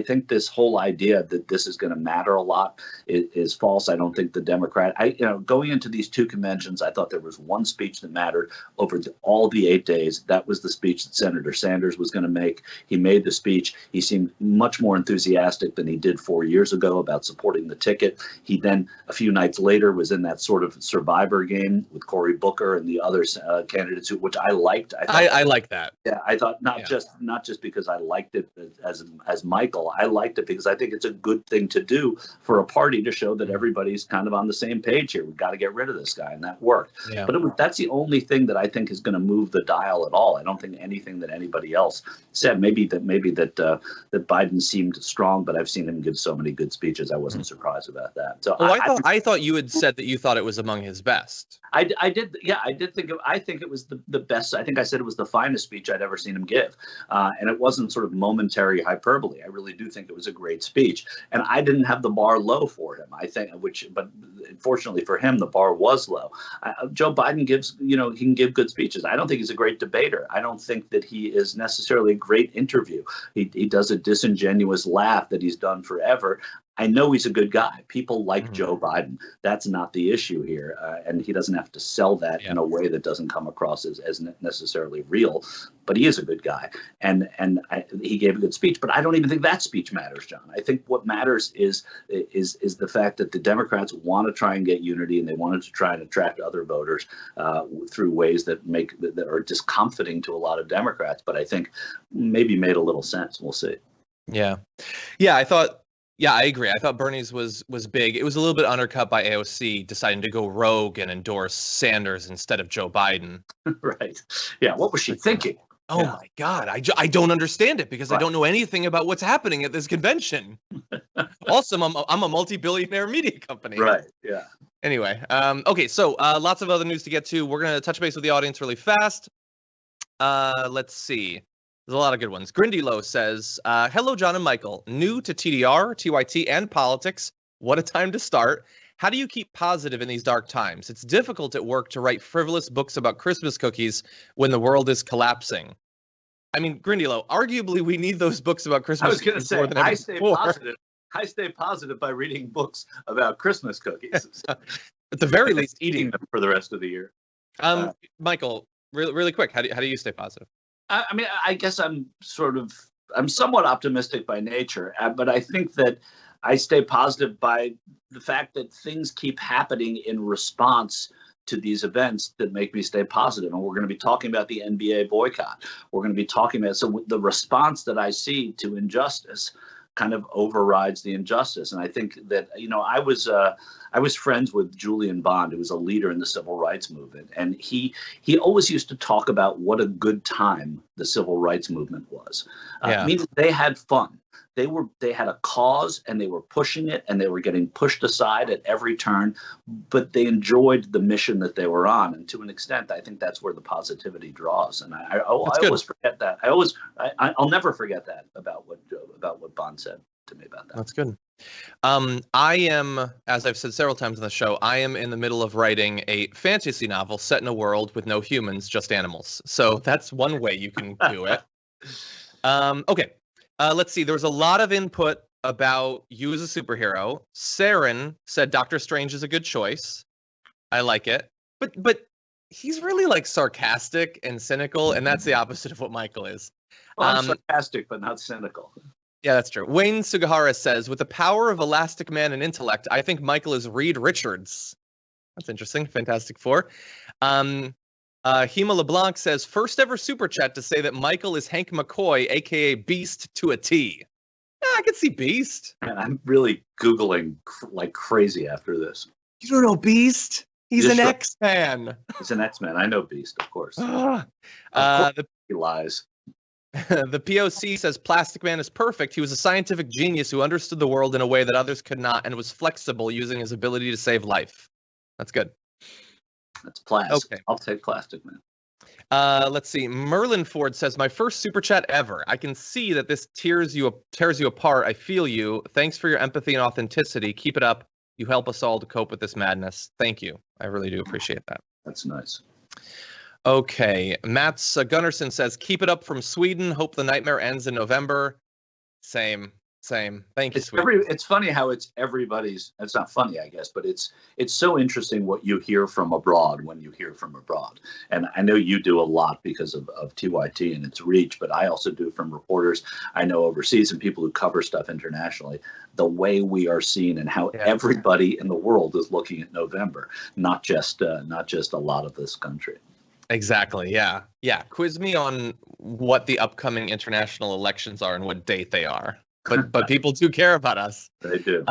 S2: think this whole idea that this is going to matter a lot is false. I don't think the Democrat. Going into these two conventions, I thought there was one speech that mattered over all the 8 days. That was the speech that Senator Sanders was going to make. He made the speech. He seemed much more enthusiastic than he did 4 years ago about supporting the ticket. He then, a few nights later, was in that sort of survivor game with Cory Booker and the other candidates, which I liked.
S1: I like that.
S2: Yeah, I thought not just because I liked it as Michael. I liked it because I think it's a good thing to do for a party to show that everybody's kind of on the same page here. We've got to get rid of this guy, and that worked. Yeah. But that's the only thing that I think is going to move the dial at all. I don't think anything that anybody else said. Maybe that Biden seemed strong, but I've seen him give so many good speeches. I wasn't surprised about that. So
S1: I thought you had said that you thought it was among his best.
S2: I did. Yeah, I did think. I think it was the best. I think I said it was the finest speech I'd ever seen him give, and it wasn't sort of momentary hyperbole. I really do think it was a great speech, and I didn't have the bar low for him. I think, but fortunately for him, the bar was low. Joe Biden gives, he can give good speeches. I don't think he's a great debater. I don't think that he is necessarily a great interview. He does a disingenuous laugh that he's done forever. I know he's a good guy. People like Joe Biden. That's not the issue here. And he doesn't have to sell that in a way that doesn't come across as necessarily real. But he is a good guy. And he gave a good speech. But I don't even think that speech matters, John. I think what matters is the fact that the Democrats want to try and get unity, and they wanted to try and attract other voters through ways that are discomfiting to a lot of Democrats. But I think maybe made a little sense. We'll see.
S1: Yeah, I agree. I thought Bernie's was big. It was a little bit undercut by AOC deciding to go rogue and endorse Sanders instead of Joe Biden.
S2: Right. Yeah. What was she thinking?
S1: Oh, my God. I don't understand it because I don't know anything about what's happening at this convention. Also, I'm a multi-billionaire media company.
S2: Right. Yeah.
S1: Anyway. Okay. So lots of other news to get to. We're going to touch base with the audience really fast. Let's see. There's a lot of good ones. Grindylow says, hello, John and Michael. New to TDR, TYT, and politics. What a time to start. How do you keep positive in these dark times? It's difficult at work to write frivolous books about Christmas cookies when the world is collapsing. I mean, Grindylow, arguably we need those books about Christmas cookies.
S2: I was going to say, I stay positive. I stay positive by reading books about Christmas cookies.
S1: At the very least, eating
S2: them for the rest of the year.
S1: Michael, really quick, how do you stay positive?
S2: I mean, I guess I'm somewhat optimistic by nature, but I think that I stay positive by the fact that things keep happening in response to these events that make me stay positive. And we're going to be talking about the NBA boycott. We're going to be talking about, so the response that I see to injustice kind of overrides the injustice. And I think that, I was friends with Julian Bond, who was a leader in the civil rights movement. And he always used to talk about what a good time the civil rights movement was. Meaning they had fun. They had a cause, and they were pushing it, and they were getting pushed aside at every turn, but they enjoyed the mission that they were on. And to an extent, I think that's where the positivity draws. And I always forget that. I'll never forget that about what Bond said to me about that.
S1: That's good. I am, as I've said several times on the show, I am in the middle of writing a fantasy novel set in a world with no humans, just animals. So that's one way you can do it. Okay. Let's see. There was a lot of input about you as a superhero. Saren said Doctor Strange is a good choice. I like it. But he's really like sarcastic and cynical, and that's the opposite of what Michael is.
S2: Well, I'm sarcastic, but not cynical.
S1: Yeah, that's true. Wayne Sugihara says, with the power of Elastic Man and intellect, I think Michael is Reed Richards. That's interesting. Fantastic Four. Hema LeBlanc says, first ever super chat to say that Michael is Hank McCoy, a.k.a. Beast to a T. Yeah, I can see Beast.
S2: Man, I'm really Googling like crazy after this.
S1: You don't know Beast? He's an X-Man.
S2: He's an X-Man. I know Beast, of course. He lies.
S1: The POC says Plastic Man is perfect. He was a scientific genius who understood the world in a way that others could not and was flexible, using his ability to save life. That's good.
S2: That's plastic.
S1: Okay.
S2: I'll take Plastic Man.
S1: Let's see. Merlin Ford says, my first super chat ever. I can see that this tears you apart. I feel you. Thanks for your empathy and authenticity. Keep it up. You help us all to cope with this madness. Thank you. I really do appreciate that.
S2: That's nice.
S1: Okay. Mats Gunnarsson says, keep it up from Sweden. Hope the nightmare ends in November. Same. Thank you, Sweden.
S2: It's funny how it's everybody's. It's not funny, I guess, but it's so interesting what you hear from abroad when you hear from abroad. And I know you do a lot because of TYT and its reach, but I also do from reporters I know overseas and people who cover stuff internationally. The way we are seen and how everybody in the world is looking at November, not just a lot of this country.
S1: Exactly. Yeah. Quiz me on what the upcoming international elections are and what date they are. But people do care about us.
S2: They do.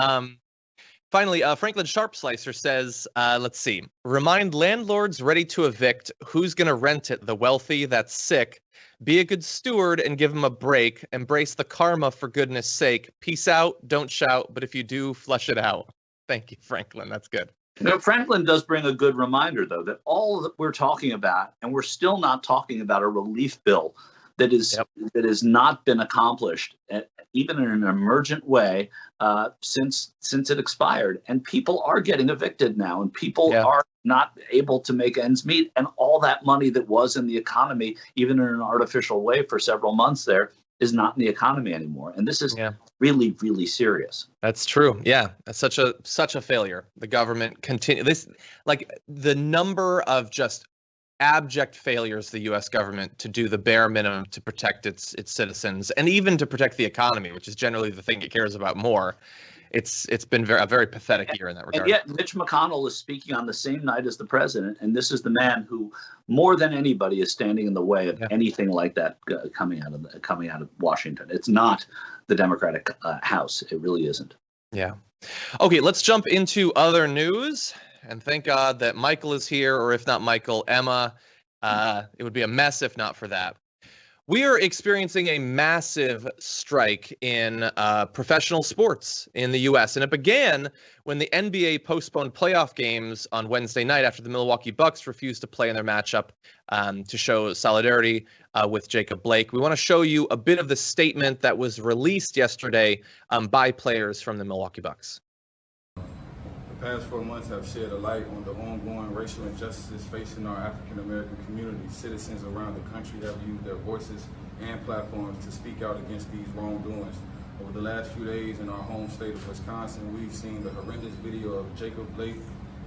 S1: Finally, Franklin Sharpslicer says, let's see. Remind landlords ready to evict who's going to rent it, the wealthy, that's sick. Be a good steward and give them a break. Embrace the karma for goodness sake. Peace out. Don't shout. But if you do, flush it out. Thank you, Franklin. That's good.
S2: Franklin does bring a good reminder, though, that all that we're talking about, and we're still not talking about a relief bill that has not been accomplished, even in an emergent way, since it expired. And people are getting evicted now, and people are not able to make ends meet. And all that money that was in the economy, even in an artificial way for several months there, is not in the economy anymore. And this is really, really serious.
S1: That's true. Yeah, that's such a failure. The government the number of just abject failures the U.S. government to do the bare minimum to protect its citizens and even to protect the economy, which is generally the thing it cares about more. It's been a very pathetic year in that regard.
S2: And yet Mitch McConnell is speaking on the same night as the president, and this is the man who, more than anybody, is standing in the way of anything like that coming out of Washington. It's not the Democratic House. It really isn't.
S1: Yeah. Okay, let's jump into other news. And thank God that Michael is here, or if not Michael, Emma. It would be a mess if not for that. We are experiencing a massive strike in professional sports in the U.S., and it began when the NBA postponed playoff games on Wednesday night after the Milwaukee Bucks refused to play in their matchup to show solidarity with Jacob Blake. We want to show you a bit of the statement that was released yesterday by players from the Milwaukee Bucks.
S6: The past 4 months have shed a light on the ongoing racial injustices facing our African-American community. Citizens around the country have used their voices and platforms to speak out against these wrongdoings. Over the last few days in our home state of Wisconsin, we've seen the horrendous video of Jacob Blake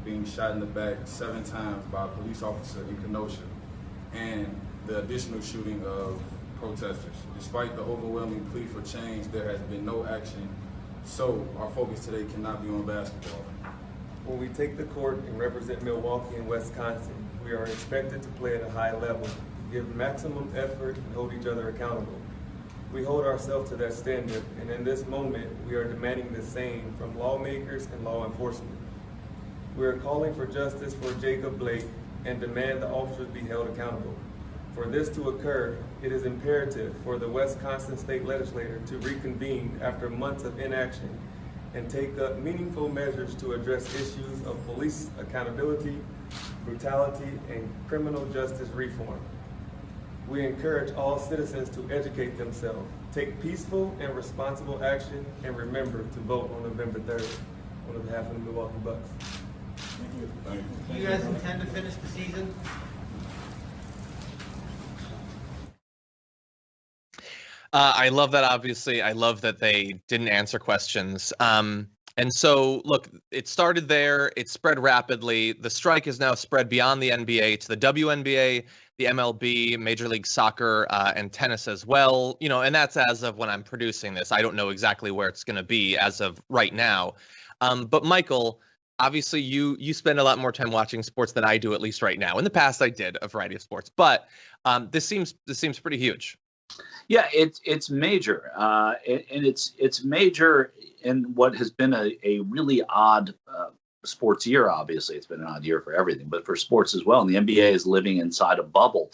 S6: being shot in the back 7 times by a police officer in Kenosha, and the additional shooting of protesters. Despite the overwhelming plea for change, there has been no action, so our focus today cannot be on basketball.
S7: When we take the court and represent Milwaukee and Wisconsin, we are expected to play at a high level, give maximum effort, and hold each other accountable. We hold ourselves to that standard, and in this moment, we are demanding the same from lawmakers and law enforcement. We are calling for justice for Jacob Blake and demand the officers be held accountable. For this to occur, it is imperative for the Wisconsin State Legislature to reconvene after months of inaction and take up meaningful measures to address issues of police accountability, brutality, and criminal justice reform. We encourage all citizens to educate themselves, take peaceful and responsible action, and remember to vote on November 3rd on behalf of the Milwaukee Bucks.
S6: Thank you. Thank you.
S8: Do you guys intend to finish the season?
S1: I love that, obviously. I love that they didn't answer questions. And so, look, it started there. It spread rapidly. The strike is now spread beyond the NBA to the WNBA, the MLB, Major League Soccer, and tennis as well. You know, and that's as of when I'm producing this. I don't know exactly where it's going to be as of right now. But Michael, obviously, you spend a lot more time watching sports than I do, at least right now. In the past, I did a variety of sports, but this seems pretty huge.
S2: Yeah, it's major, and it's major in what has been a really odd sports year. Obviously, it's been an odd year for everything, but for sports as well. And the NBA is living inside a bubble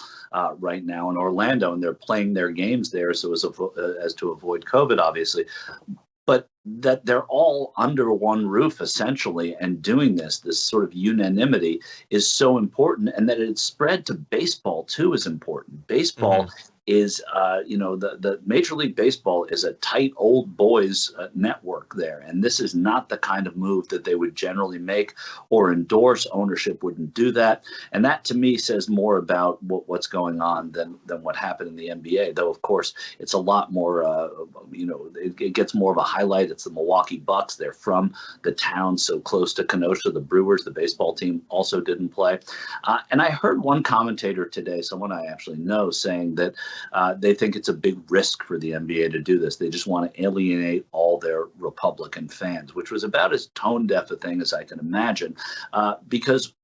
S2: right now in Orlando, and they're playing their games there so as to avoid COVID, obviously. But that they're all under one roof essentially, and doing this sort of unanimity is so important, and that it's spread to baseball too is important. Baseball is, the Major League Baseball is a tight old boys network there, and this is not the kind of move that they would generally make or endorse. Ownership wouldn't do that, and that to me says more about what's going on than what happened in the NBA. Though of course it's a lot more, it gets more of a highlight. It's the Milwaukee Bucks. They're from the town so close to Kenosha. The Brewers, the baseball team, also didn't play. And I heard one commentator today, someone I actually know, saying that they think it's a big risk for the NBA to do this. They just want to alienate all their Republican fans, which was about as tone deaf a thing as I can imagine, because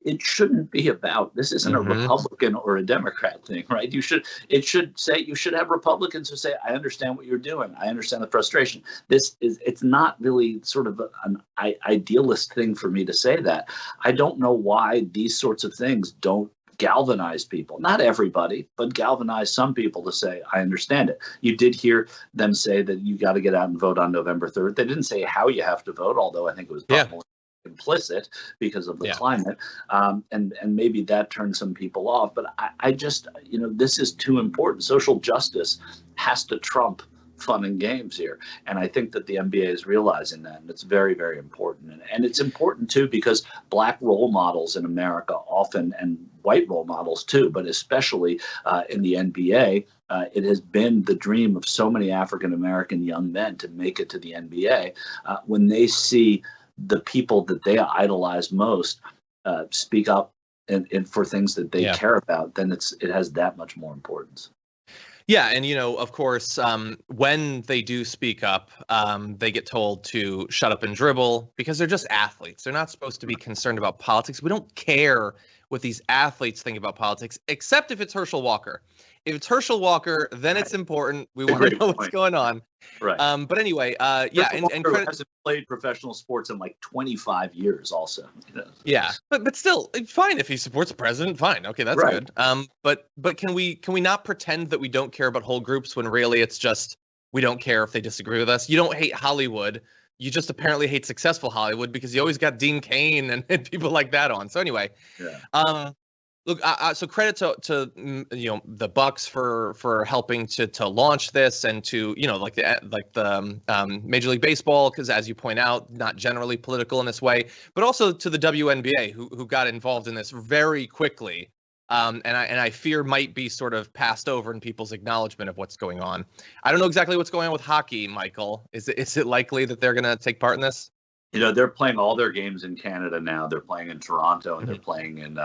S2: it shouldn't be about, this isn't a Republican or a Democrat thing, right? You should have Republicans who say, I understand what you're doing. I understand the frustration. It's not really sort of an idealist thing for me to say that. I don't know why these sorts of things don't galvanize people. Not everybody, but galvanize some people to say, I understand it. You did hear them say that you got to get out and vote on November 3rd. They didn't say how you have to vote, although I think it was probably implicit because of the climate, and maybe that turned some people off. But I just, this is too important. Social justice has to trump fun and games here, and I think that the NBA is realizing that, and it's very, very important. And it's important too because Black role models in America often, and white role models too, but especially in the NBA, it has been the dream of so many African American young men to make it to the NBA. When they see the people that they idolize most speak up and for things that they care about, then it has that much more importance.
S1: Yeah, and of course, when they do speak up, they get told to shut up and dribble because they're just athletes. They're not supposed to be concerned about politics. We don't care what these athletes think about politics, except if it's Herschel Walker. If it's Herschel Walker, then it's important. We want to know what's going on.
S2: Right.
S1: But anyway, and
S2: Walker hasn't played professional sports in like 25 years also.
S1: Yeah, but still, fine if he supports the president, fine. Okay, that's good. But can we not pretend that we don't care about whole groups when really it's just we don't care if they disagree with us? You don't hate Hollywood. You just apparently hate successful Hollywood because you always got Dean Cain and people like that on. So anyway, look, so credit to the Bucks for helping to launch this, and to like the Major League Baseball, because as you point out, not generally political in this way, but also to the WNBA who got involved in this very quickly, and I fear might be sort of passed over in people's acknowledgement of what's going on. I don't know exactly what's going on with hockey, Michael. Is it likely that they're going to take part in this?
S2: They're playing all their games in Canada now. They're playing in Toronto, and they're playing in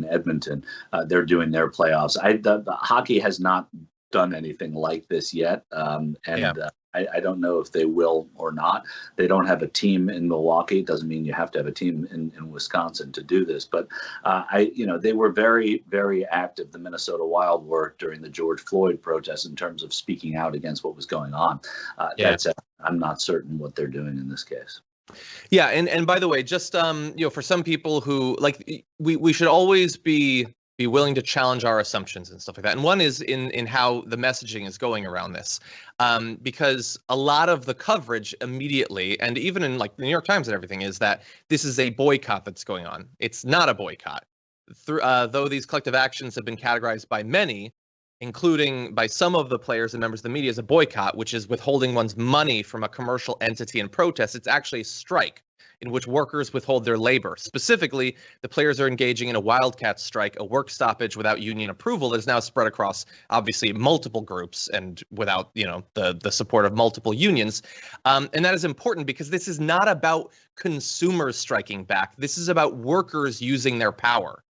S2: Edmonton. They're doing their playoffs. The hockey has not done anything like this yet, I don't know if they will or not. They don't have a team in Milwaukee. It doesn't mean you have to have a team in Wisconsin to do this. But they were very, very active. The Minnesota Wild were during the George Floyd protests in terms of speaking out against what was going on. That said, I'm not certain what they're doing in this case.
S1: Yeah, and by the way, just for some people who we should always be willing to challenge our assumptions and stuff like that. And one is in how the messaging is going around this, because a lot of the coverage immediately, and even in like the New York Times and everything, is that this is a boycott that's going on. It's not a boycott. Though these collective actions have been categorized by many, including by some of the players and members of the media, as a boycott, which is withholding one's money from a commercial entity in protest. It's actually a strike in which workers withhold their labor. Specifically, the players are engaging in a wildcat strike, a work stoppage without union approval that is now spread across, obviously, multiple groups and without, the support of multiple unions. And that is important because this is not about consumers striking back. This is about workers using their power.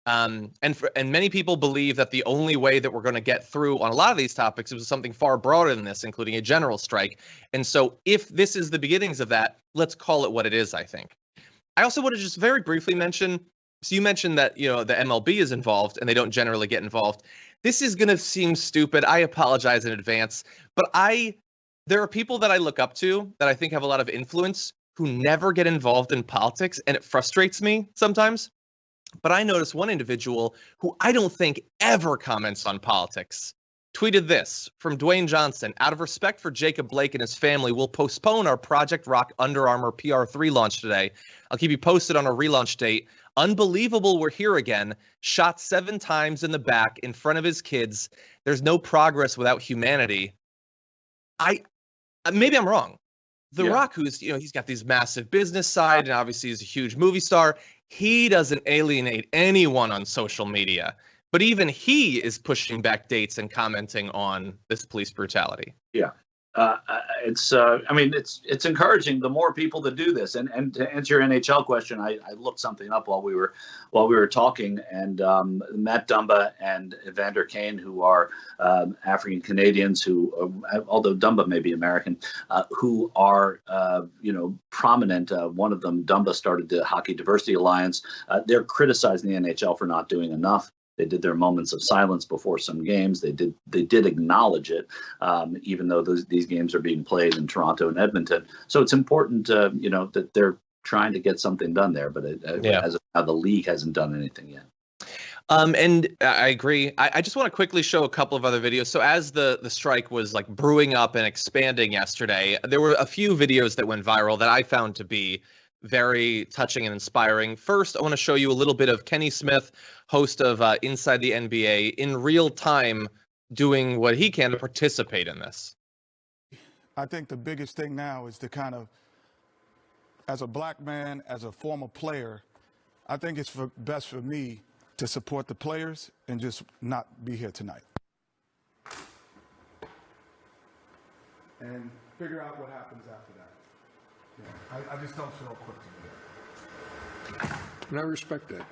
S1: And many people believe that the only way that we're going to get through on a lot of these topics is something far broader than this, including a general strike. And so if this is the beginnings of that, let's call it what it is, I think. I also want to just very briefly mention, so you mentioned that, the MLB is involved and they don't generally get involved. This is going to seem stupid. I apologize in advance, but there are people that I look up to that I think have a lot of influence who never get involved in politics, and it frustrates me sometimes. But I noticed one individual who I don't think ever comments on politics tweeted this from Dwayne Johnson: out of respect for Jacob Blake and his family, we'll postpone our Project Rock Under Armour PR3 launch today. I'll keep you posted on a relaunch date. Unbelievable, we're here again. Shot 7 times in the back in front of his kids. There's no progress without humanity. Maybe I'm wrong. The Rock, who's, he's got these massive business side and obviously he's a huge movie star. He doesn't alienate anyone on social media, but even he is pushing back dates and commenting on this police brutality.
S2: Yeah. It's encouraging the more people that do this. And to answer your NHL question, I looked something up while we were talking, and Matt Dumba and Evander Kane, who are African Canadians, who, although Dumba may be American, who are prominent. One of them, Dumba, started the Hockey Diversity Alliance. They're criticizing the NHL for not doing enough. They did their moments of silence before some games. They did acknowledge it, even though these games are being played in Toronto and Edmonton. So it's important, that they're trying to get something done there. But as of now, the league hasn't done anything yet.
S1: And I agree. I just want to quickly show a couple of other videos. So as the strike was like brewing up and expanding yesterday, there were a few videos that went viral that I found to be very touching and inspiring. First, I want to show you a little bit of Kenny Smith, host of Inside the NBA, in real time doing what he can to participate in this.
S9: I think the biggest thing now is to kind of, as a black man, as a former player, I think it's best for me to support the players and just not be here tonight. And figure out what happens after that. Yeah, I just don't feel equipped to do that.
S10: And I respect that.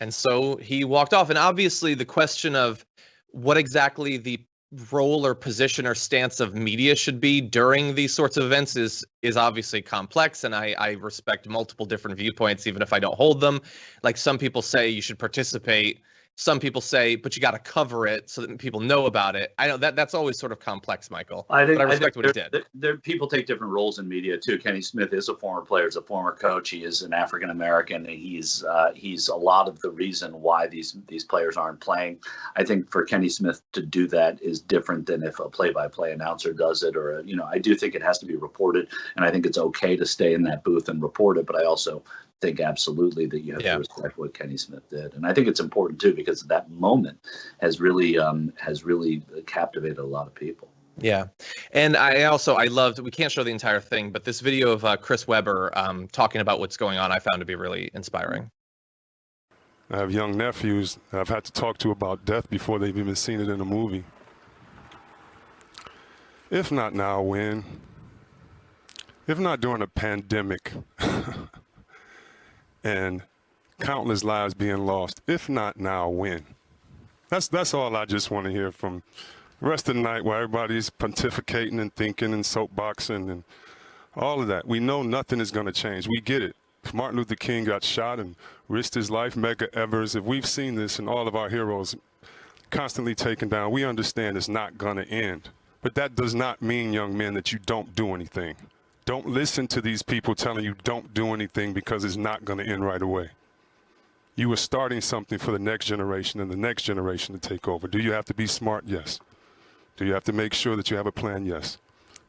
S1: And so he walked off. And obviously the question of what exactly the role or position or stance of media should be during these sorts of events is obviously complex, and I respect multiple different viewpoints, even if I don't hold them. Like, some people say you should participate. Some people say, but you got to cover it so that people know about it. I know that's always sort of complex, Michael. But I respect what he did.
S2: People take different roles in media too. Kenny Smith is a former player, is a former coach. He is an African American. He's a lot of the reason why these players aren't playing. I think for Kenny Smith to do that is different than if a play-by-play announcer does it, or I do think it has to be reported, and I think it's okay to stay in that booth and report it. But I also think absolutely that you have to respect what Kenny Smith did, and I think it's important too because that moment has really captivated a lot of people.
S1: Yeah, and I loved. We can't show the entire thing, but this video of Chris Webber talking about what's going on, I found to be really inspiring.
S11: I have young nephews that I've had to talk to about death before they've even seen it in a movie. If not now, when? if not during a pandemic and countless lives being lost, if not now, when? That's all I just want to hear from the rest of the night, while everybody's pontificating and thinking and soapboxing and all of that. We know nothing is going to change. We get it. If Martin Luther King got shot and risked his life, Medgar Evers, if we've seen this and all of our heroes constantly taken down, we understand it's not going to end. But that does not mean, young men, that you don't do anything. Don't listen to these people telling you don't do anything, because it's not going to end right away. You are starting something for the next generation and the next generation to take over. Do you have to be smart? Yes. Do you have to make sure that you have a plan? Yes.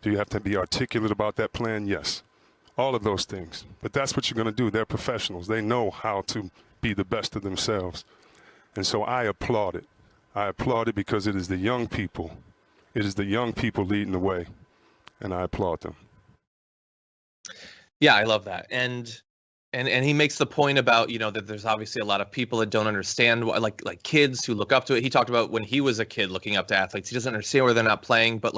S11: Do you have to be articulate about that plan? Yes. All of those things. But that's what you're going to do. They're professionals. They know how to be the best of themselves. And so I applaud it. I applaud it because it is the young people. It is the young people leading the way. And I applaud them.
S1: Yeah, I love that. And he makes the point about, that there's obviously a lot of people that don't understand, like kids who look up to it. He talked about when he was a kid looking up to athletes. He doesn't understand where they're not playing, but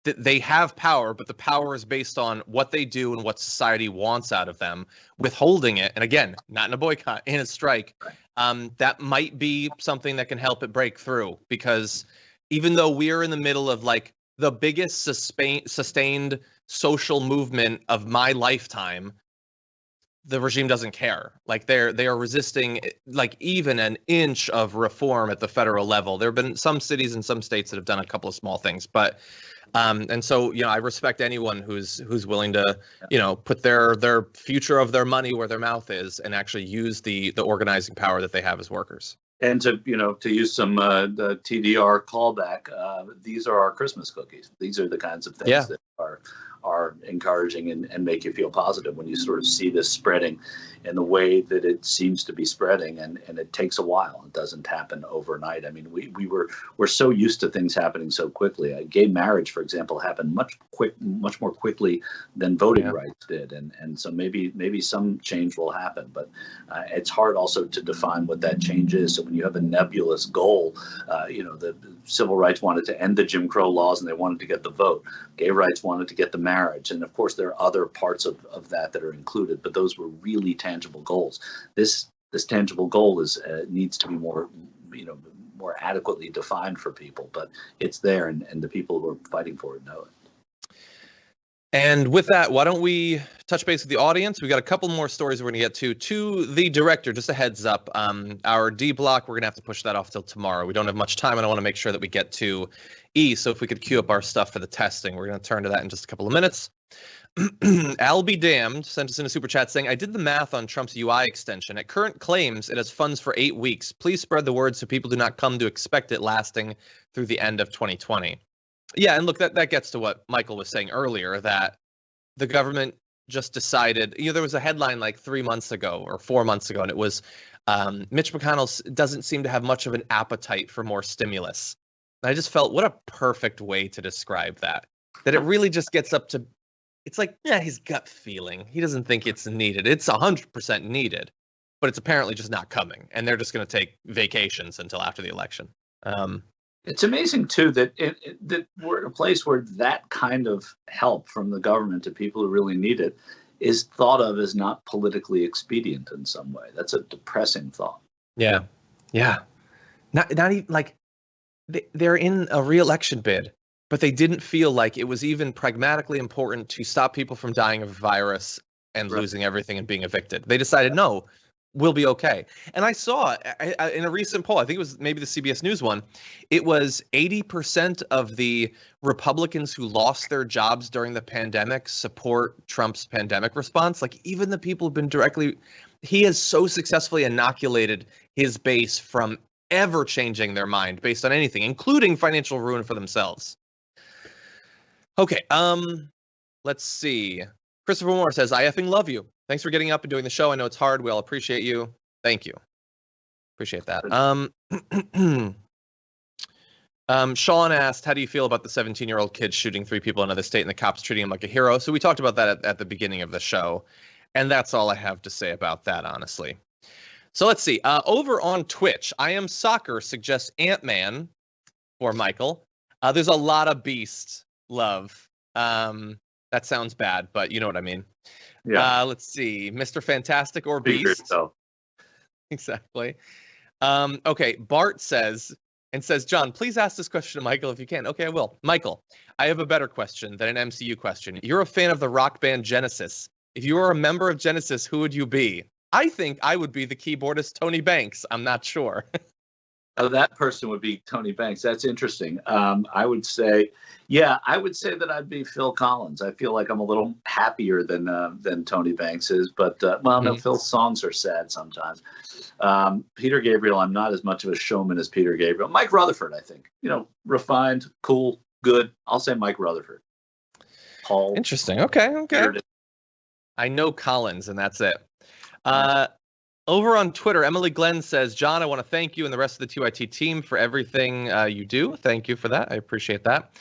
S1: they have power, but the power is based on what they do and what society wants out of them. Withholding it, and again, not in a boycott, in a strike, that might be something that can help it break through. Because even though we're in the middle of the biggest sustained social movement of my lifetime, the regime doesn't care. They are resisting even an inch of reform at the federal level. There have been some cities and some states that have done a couple of small things, but and so I respect anyone who's willing to put their future of their money where their mouth is and actually use the organizing power that they have as workers.
S2: And to use some the TDR callback, these are our Christmas cookies. These are the kinds of things that are encouraging and make you feel positive when you sort of see this spreading in the way that it seems to be spreading, and it takes a while. It doesn't happen overnight. I mean, we're so used to things happening so quickly. Gay marriage, for example, happened much more quickly than voting rights did, and so maybe some change will happen, but it's hard also to define what that change is. So when you have a nebulous goal, the civil rights wanted to end the Jim Crow laws and they wanted to get the vote. Gay rights wanted to get the marriage, and of course there are other parts of that are included, but those were really tangible goals. This tangible goal needs to be more adequately defined for people, but it's there, and the people who are fighting for it know it.
S1: And with that, why don't we touch base with the audience? We got a couple more stories we're going to get to the director. Just a heads up, our D block, we're going to have to push that off till tomorrow. We don't have much time, and I want to make sure that we get to E. So if we could queue up our stuff for the testing, we're going to turn to that in just a couple of minutes. I'll be damned sent us in a super chat saying, I did the math on Trump's UI extension. At current claims, it has funds for 8 weeks. Please spread the word so people do not come to expect it lasting through the end of 2020. Yeah, and look, that gets to what Michael was saying earlier, that the government just decided, there was a headline 3 months ago or 4 months ago, and it was Mitch McConnell doesn't seem to have much of an appetite for more stimulus. And I just felt, what a perfect way to describe that it really just gets up to, it's his gut feeling. He doesn't think it's needed. It's 100% needed, but it's apparently just not coming. And they're just going to take vacations until after the election.
S2: It's amazing, too, that that we're in a place where that kind of help from the government to people who really need it is thought of as not politically expedient in some way. That's a depressing thought.
S1: Yeah. Not even they're in a re-election bid, but they didn't feel like it was even pragmatically important to stop people from dying of a virus and losing everything and being evicted. They decided, no, we'll be okay. And I saw in a recent poll, I think it was maybe the CBS News one, it was 80% of the Republicans who lost their jobs during the pandemic support Trump's pandemic response. Even the people who've been he has so successfully inoculated his base from ever changing their mind based on anything, including financial ruin for themselves. Okay, let's see. Christopher Moore says, I effing love you. Thanks for getting up and doing the show. I know it's hard. We all appreciate you. Thank you. Appreciate that. Sean asked, how do you feel about the 17-year-old kid shooting 3 people in another state and the cops treating him like a hero? So we talked about that at the beginning of the show. And that's all I have to say about that, honestly. So let's see. Over on Twitch, I Am Soccer suggests Ant-Man for Michael. There's a lot of Beast love. That sounds bad, but you know what I mean.
S2: Yeah.
S1: Let's see. Mr. Fantastic or
S2: Figure
S1: Beast?
S2: so.
S1: Exactly. Okay, Bart says, John, please ask this question to Michael if you can. Okay, I will. Michael, I have a better question than an MCU question. You're a fan of the rock band Genesis. If you were a member of Genesis, who would you be? I think I would be the keyboardist Tony Banks. I'm not sure.
S2: Oh, that person would be Tony Banks. That's interesting. I would say that I'd be Phil Collins. I feel like I'm a little happier than Tony Banks is, but no, Phil's songs are sad sometimes. Peter Gabriel, I'm not as much of a showman as Peter Gabriel. Mike Rutherford, I think. Refined, cool, good. I'll say Mike Rutherford. Paul.
S1: Interesting. Okay. I know Collins, and that's it. Over on Twitter, Emily Glenn says, John, I want to thank you and the rest of the TYT team for everything you do. Thank you for that. I appreciate that.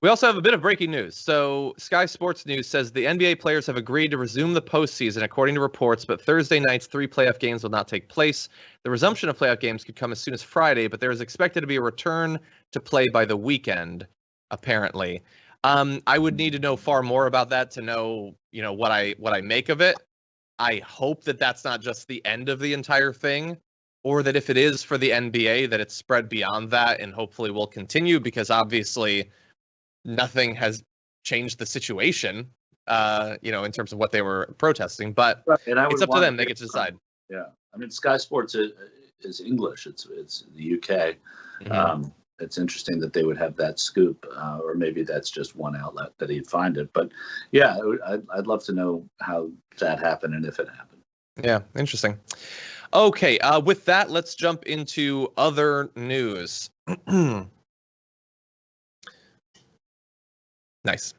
S1: We also have a bit of breaking news. So Sky Sports News says the NBA players have agreed to resume the postseason, according to reports, but Thursday night's 3 playoff games will not take place. The resumption of playoff games could come as soon as Friday, but there is expected to be a return to play by the weekend, apparently. I would need to know far more about that to know, what I make of it. I hope that that's not just the end of the entire thing, or that if it is for the NBA, that it's spread beyond that and hopefully will continue, because obviously nothing has changed the situation, in terms of what they were protesting. But it's up to them. They get to decide.
S2: Yeah. I mean, Sky Sports is English. It's the UK. Mm-hmm. It's interesting that they would have that scoop, or maybe that's just one outlet that he'd find it. But yeah, I'd love to know how that happened and if it happened.
S1: Yeah, interesting. Okay, with that, let's jump into other news. Nice.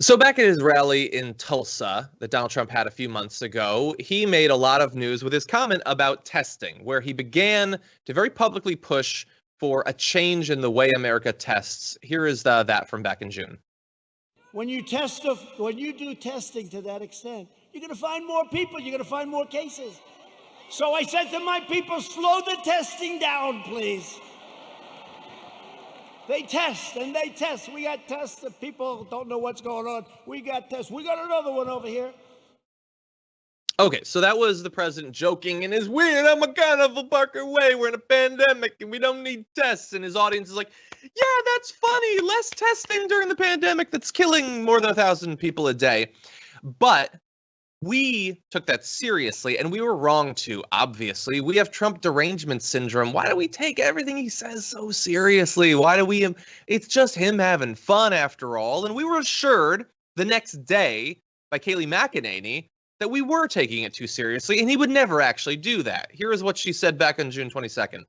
S1: So back at his rally in Tulsa that Donald Trump had a few months ago, he made a lot of news with his comment about testing, where he began to very publicly push for a change in the way America tests. Here is that from back in June.
S10: When you do testing to that extent, you're going to find more people. You're going to find more cases. So I said to my people, slow the testing down, please. They test and they test. We got tests that people don't know what's going on. We got tests. We got another one over here.
S1: Okay, so that was the president joking in his weird, I'm a kind of a Barker way. We're in a pandemic and we don't need tests. And his audience is like, yeah, that's funny. Less testing during the pandemic that's killing more than 1,000 people a day. But we took that seriously, and we were wrong to, obviously. We have Trump derangement syndrome. Why do we take everything he says so seriously? It's just him having fun after all. And we were assured the next day by Kayleigh McEnany that we were taking it too seriously, and he would never actually do that. Here is what she said back on June 22nd.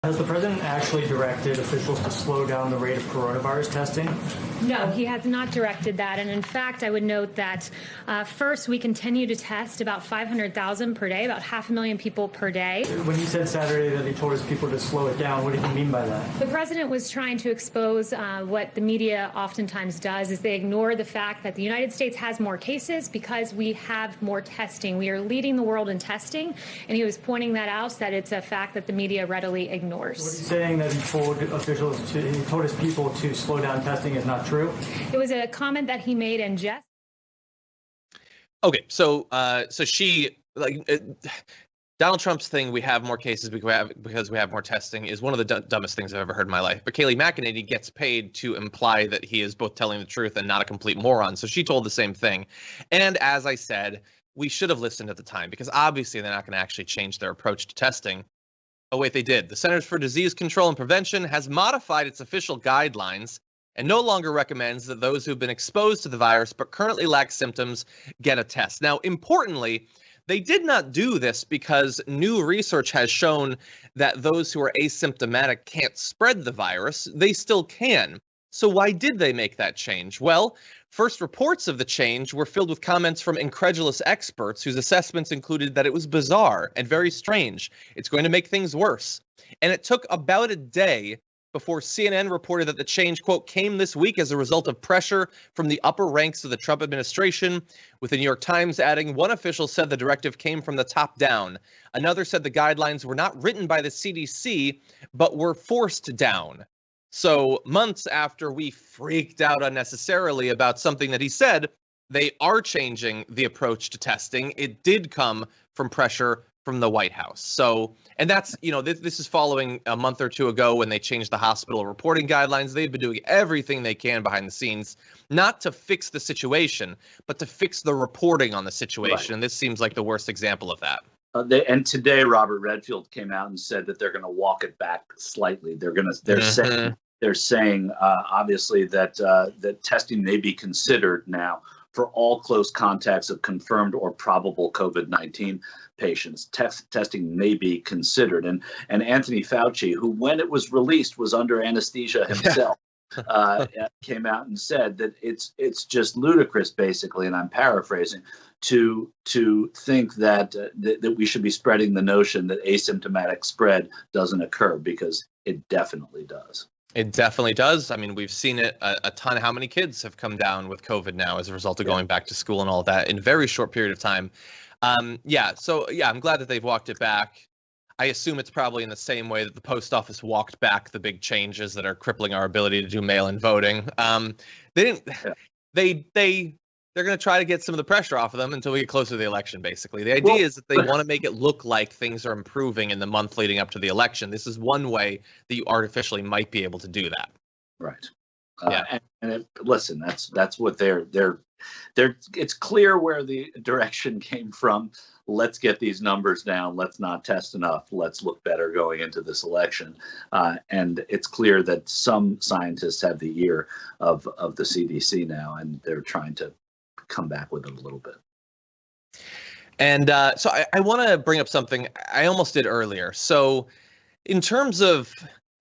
S12: Has the president actually directed officials to slow down the rate of coronavirus testing?
S13: No, he has not directed that. And in fact, I would note that first, we continue to test about 500,000 per day, about 500,000 people per day.
S12: When he said Saturday that he told his people to slow it down, what did he mean by that?
S13: The president was trying to expose what the media oftentimes does, is they ignore the fact that the United States has more cases because we have more testing. We are leading the world in testing, and he was pointing that out, that it's a fact that the media readily ignores.
S12: What he's saying that he told his people to slow down testing is not true?
S13: It was a comment that he made in jest.
S1: Okay, so she, Donald Trump's thing, we have more cases because we have more testing, is one of the dumbest things I've ever heard in my life. But Kayleigh McEnany gets paid to imply that he is both telling the truth and not a complete moron. So she told the same thing. And as I said, we should have listened at the time, because obviously they're not going to actually change their approach to testing. Oh, wait, they did. The Centers for Disease Control and Prevention has modified its official guidelines and no longer recommends that those who've been exposed to the virus but currently lack symptoms get a test. Now, importantly, they did not do this because new research has shown that those who are asymptomatic can't spread the virus. They still can. So why did they make that change? Well, first reports of the change were filled with comments from incredulous experts whose assessments included that it was bizarre and very strange. It's going to make things worse. And it took about a day before CNN reported that the change, quote, came this week as a result of pressure from the upper ranks of the Trump administration, with the New York Times adding one official said the directive came from the top down. Another said the guidelines were not written by the CDC, but were forced down. So months after we freaked out unnecessarily about something that he said, they are changing the approach to testing. It did come from pressure from the White House. So, and that's, this is following a month or two ago when they changed the hospital reporting guidelines. They've been doing everything they can behind the scenes, not to fix the situation, but to fix the reporting on the situation. Right. And this seems like the worst example of that.
S2: And today, Robert Redfield came out and said that they're going to walk it back slightly. They're saying obviously that that testing may be considered now for all close contacts of confirmed or probable COVID-19 patients. Testing may be considered. And Anthony Fauci, who when it was released was under anesthesia himself, came out and said that it's just ludicrous, basically, and I'm paraphrasing, to think that that we should be spreading the notion that asymptomatic spread doesn't occur, because it definitely does.
S1: It definitely does. I mean, we've seen it a ton. How many kids have come down with COVID now as a result of going back to school and all that in a very short period of time? I'm glad that they've walked it back. I assume it's probably in the same way that the post office walked back the big changes that are crippling our ability to do mail-in voting. They're going to try to get some of the pressure off of them until we get closer to the election, basically. The idea is that they want to make it look like things are improving in the month leading up to the election. This is one way that you artificially might be able to do that.
S2: Right. Listen, that's what they're it's clear where the direction came from. Let's get these numbers down. Let's not test enough. Let's look better going into this election. And it's clear that some scientists have the ear of the CDC now, and they're trying to come back with it a little bit.
S1: And so I want to bring up something I almost did earlier. So in terms of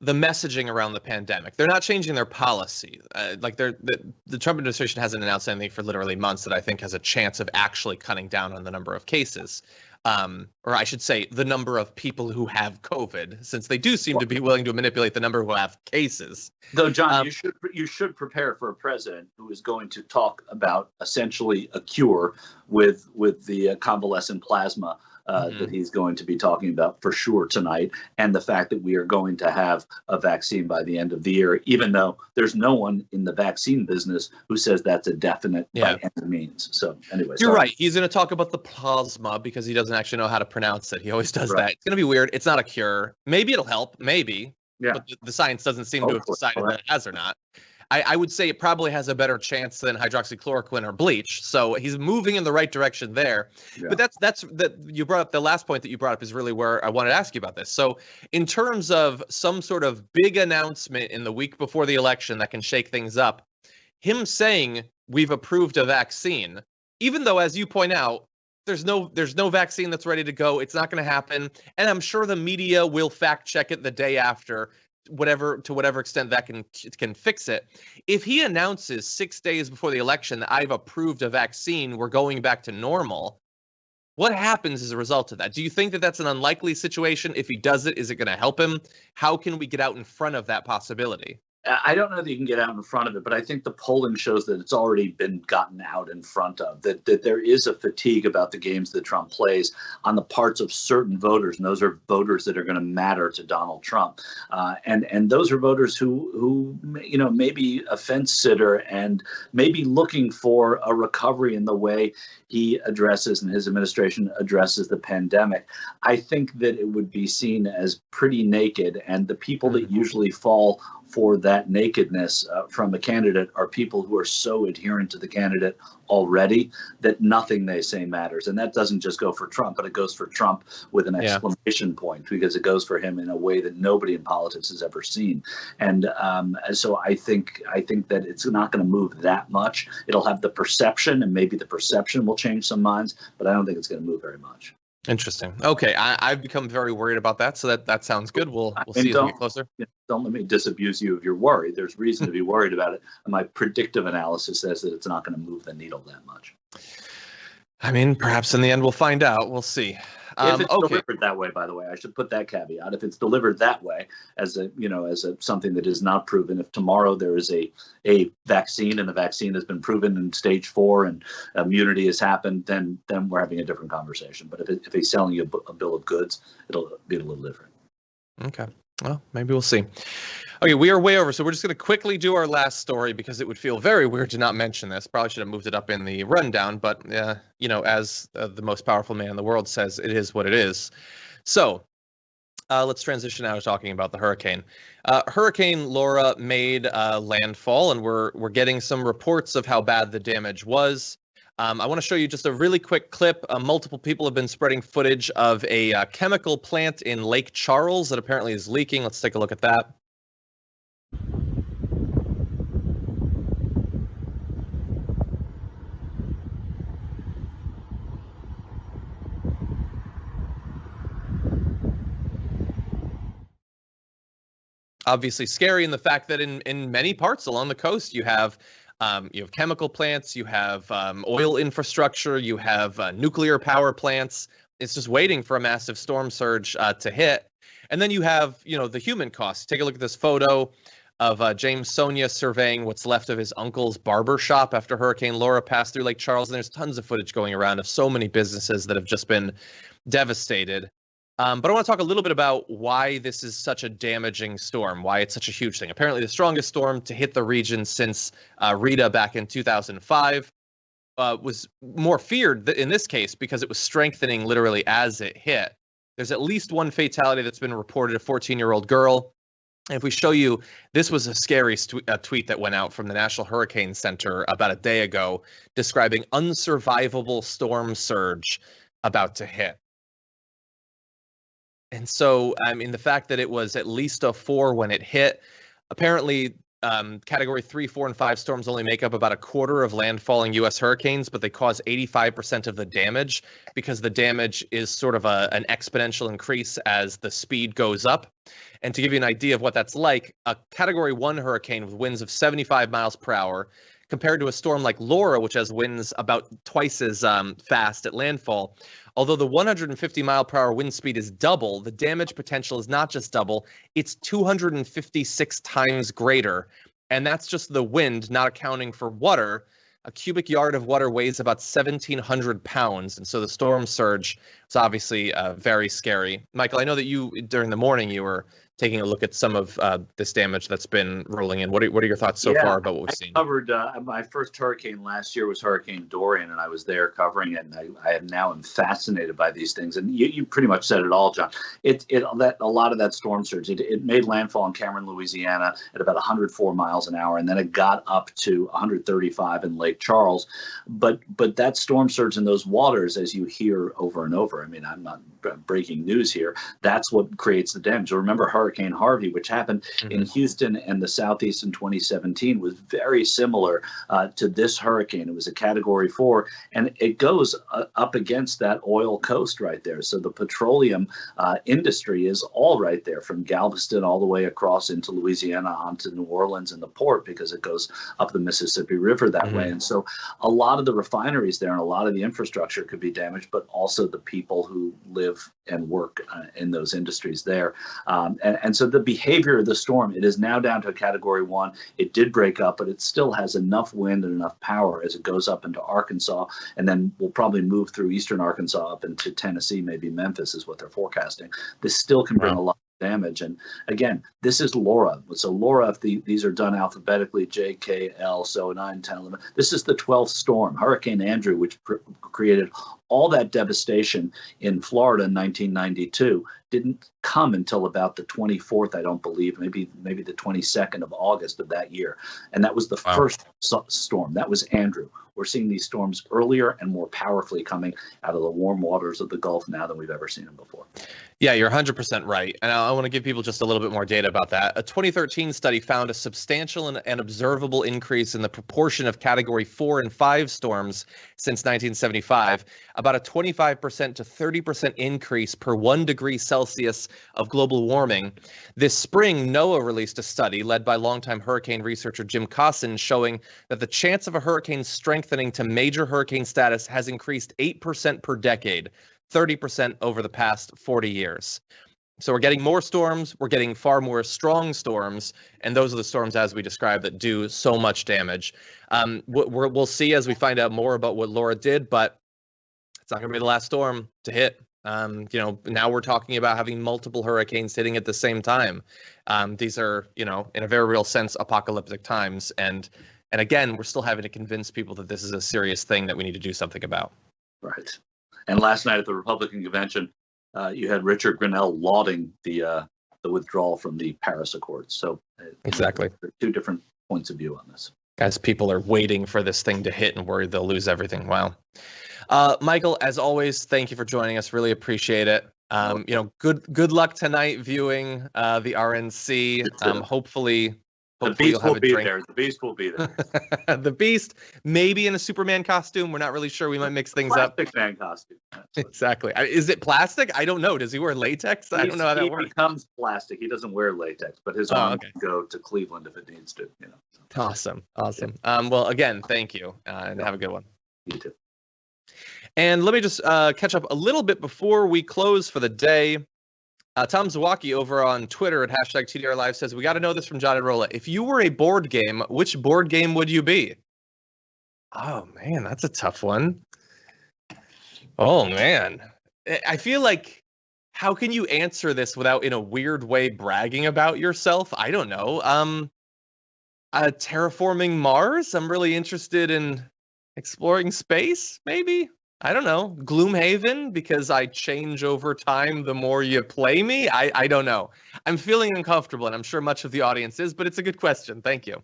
S1: the messaging around the pandemic, they're not changing their policy. The Trump administration hasn't announced anything for literally months that I think has a chance of actually cutting down on the number of cases. Or I should say the number of people who have COVID, since they do seem to be willing to manipulate the number who have cases.
S2: Though, John, you should prepare for a president who is going to talk about essentially a cure with the convalescent plasma that he's going to be talking about for sure tonight, and the fact that we are going to have a vaccine by the end of the year, even though there's no one in the vaccine business who says that's a definite by any means. So anyway,
S1: you're right. He's going to talk about the plasma because he doesn't actually know how to pronounce it. He always does that. It's going to be weird. It's not a cure. Maybe it'll help. Maybe. Yeah. But the science doesn't seem to have decided that it has or not. I would say it probably has a better chance than hydroxychloroquine or bleach. So he's moving in the right direction there. Yeah. But that's you brought up the last point that you brought up is really where I wanted to ask you about this. So in terms of some sort of big announcement in the week before the election that can shake things up, him saying we've approved a vaccine, even though, as you point out, there's no vaccine that's ready to go. It's not going to happen. And I'm sure the media will fact check it the day after, to whatever extent that can fix it. If he announces 6 days before the election that I've approved a vaccine, we're going back to normal, what happens as a result of that? Do you think that that's an unlikely situation? If he does it, is it going to help him? How can we get out in front of that possibility?
S2: I don't know that you can get out in front of it, but I think the polling shows that it's already been gotten out in front of, that there is a fatigue about the games that Trump plays on the parts of certain voters, and those are voters that are going to matter to Donald Trump. And those are voters who may be a fence sitter and may be looking for a recovery in the way he addresses and his administration addresses the pandemic. I think that it would be seen as pretty naked, and the people that usually fall for that nakedness from a candidate are people who are so adherent to the candidate already that nothing they say matters. And that doesn't just go for Trump, but it goes for Trump with an exclamation point, because it goes for him in a way that nobody in politics has ever seen. And so I think that it's not going to move that much. It'll have the perception, and maybe the perception will change some minds, but I don't think it's going to move very much.
S1: Interesting. Okay, I've become very worried about that, so that sounds good. We'll see as we get closer.
S2: Don't let me disabuse you of your worry. There's reason to be worried about it. And my predictive analysis says that it's not going to move the needle that much.
S1: I mean, perhaps in the end we'll find out. We'll see.
S2: If it's delivered that way, by the way, I should put that caveat. If it's delivered that way, as something that is not proven, if tomorrow there is a vaccine and the vaccine has been proven in stage 4 and immunity has happened, then we're having a different conversation. But if he's selling you a bill of goods, it'll be a little different.
S1: Okay. Well, maybe we'll see. Okay, we are way over, so we're just going to quickly do our last story because it would feel very weird to not mention this. Probably should have moved it up in the rundown, but, as the most powerful man in the world says, it is what it is. So let's transition now to talking about the hurricane. Hurricane Laura made landfall, and we're getting some reports of how bad the damage was. I want to show you just a really quick clip. Multiple people have been spreading footage of a chemical plant in Lake Charles that apparently is leaking. Let's take a look at that. Obviously scary in the fact that in many parts along the coast you have chemical plants, you have oil infrastructure, you have nuclear power plants. It's just waiting for a massive storm surge to hit. And then you have, the human costs. Take a look at this photo of James Sonia surveying what's left of his uncle's barber shop after Hurricane Laura passed through Lake Charles. And there's tons of footage going around of so many businesses that have just been devastated. But I want to talk a little bit about why this is such a damaging storm, why it's such a huge thing. Apparently, the strongest storm to hit the region since Rita back in 2005 was more feared in this case because it was strengthening literally as it hit. There's at least one fatality that's been reported, a 14-year-old girl. And if we show you, this was a scary tweet that went out from the National Hurricane Center about a day ago describing unsurvivable storm surge about to hit. And so, the fact that it was at least a 4 when it hit, apparently Category 3, 4, and 5 storms only make up about a quarter of landfalling U.S. hurricanes, but they cause 85% of the damage because the damage is sort of an exponential increase as the speed goes up. And to give you an idea of what that's like, a Category 1 hurricane with winds of 75 miles per hour compared to a storm like Laura, which has winds about twice as fast at landfall. Although the 150 mile per hour wind speed is double, the damage potential is not just double, it's 256 times greater. And that's just the wind, not accounting for water. A cubic yard of water weighs about 1,700 pounds. And so the storm surge is obviously very scary. Michael, I know that during the morning, you were taking a look at some of this damage that's been rolling in. What are your thoughts so far about what we've seen?
S2: I covered my first hurricane last year was Hurricane Dorian, and I was there covering it. And I am fascinated by these things. And you pretty much said it all, John. A lot of that storm surge, it made landfall in Cameron, Louisiana at about 104 miles an hour, and then it got up to 135 in Lake Charles. But that storm surge in those waters, as you hear over and over, I'm not breaking news here, that's what creates the damage. So remember Hurricane Harvey, which happened in Houston and the Southeast in 2017, was very similar to this hurricane. It was a Category 4, and it goes up against that oil coast right there. So the petroleum industry is all right there from Galveston all the way across into Louisiana onto New Orleans and the port because it goes up the Mississippi River that way. And so a lot of the refineries there and a lot of the infrastructure could be damaged, but also the people who live and work in those industries there. And so the behavior of the storm, it is now down to a Category 1. It did break up, but it still has enough wind and enough power as it goes up into Arkansas, and then we'll probably move through eastern Arkansas up into Tennessee, maybe Memphis is what they're forecasting. This still can bring a lot of damage. And again, this is Laura. So Laura, if these are done alphabetically, J, K, L, so 9, 10, 11. This is the 12th storm. Hurricane Andrew, which created all that devastation in Florida in 1992, didn't come until about the 24th, I don't believe, maybe the 22nd of August of that year. And that was the first storm. That was Andrew. We're seeing these storms earlier and more powerfully coming out of the warm waters of the Gulf now than we've ever seen them before.
S1: Yeah, you're 100% right. And I want to give people just a little bit more data about that. A 2013 study found a substantial and observable increase in the proportion of Category 4 and 5 storms since 1975, about a 25% to 30% increase per 1 degree Celsius of global warming. This spring, NOAA released a study led by longtime hurricane researcher Jim Cosson showing that the chance of a hurricane strengthening to major hurricane status has increased 8% per decade, 30% over the past 40 years. So we're getting more storms, we're getting far more strong storms, and those are the storms, as we described, that do so much damage. We'll see as we find out more about what Laura did, but it's not going to be the last storm to hit. Now we're talking about having multiple hurricanes hitting at the same time. These are, in a very real sense, apocalyptic times. And again, we're still having to convince people that this is a serious thing that we need to do something about.
S2: Right. And last night at the Republican convention, you had Richard Grenell lauding the withdrawal from the Paris Accords. So
S1: exactly,
S2: there are two different points of view on this.
S1: As people are waiting for this thing to hit and worried they'll lose everything. Wow. Michael, as always, thank you for joining us. Really appreciate it. Good luck tonight viewing the RNC. Hopefully
S2: the Beast will be there. The Beast will be there.
S1: The Beast, maybe in a Superman costume. We're not really sure. We might mix things up.
S2: Plastic man costume.
S1: Exactly. Is it plastic? I don't know. Does he wear latex? I don't know how that works.
S2: He becomes plastic. He doesn't wear latex, but his arm can go to Cleveland if it needs to.
S1: Awesome. Well, again, thank you, and have a good one.
S2: You too.
S1: And let me just catch up a little bit before we close for the day. Tom Zawacki over on Twitter at #TDR Live says, we got to know this from John Iadarola. If you were a board game, which board game would you be? Oh, man, that's a tough one. Oh, man. I feel like, how can you answer this without, in a weird way, bragging about yourself? I don't know. Terraforming Mars? I'm really interested in exploring space, maybe? I don't know. Gloomhaven, because I change over time the more you play me? I don't know. I'm feeling uncomfortable, and I'm sure much of the audience is, but it's a good question. Thank you.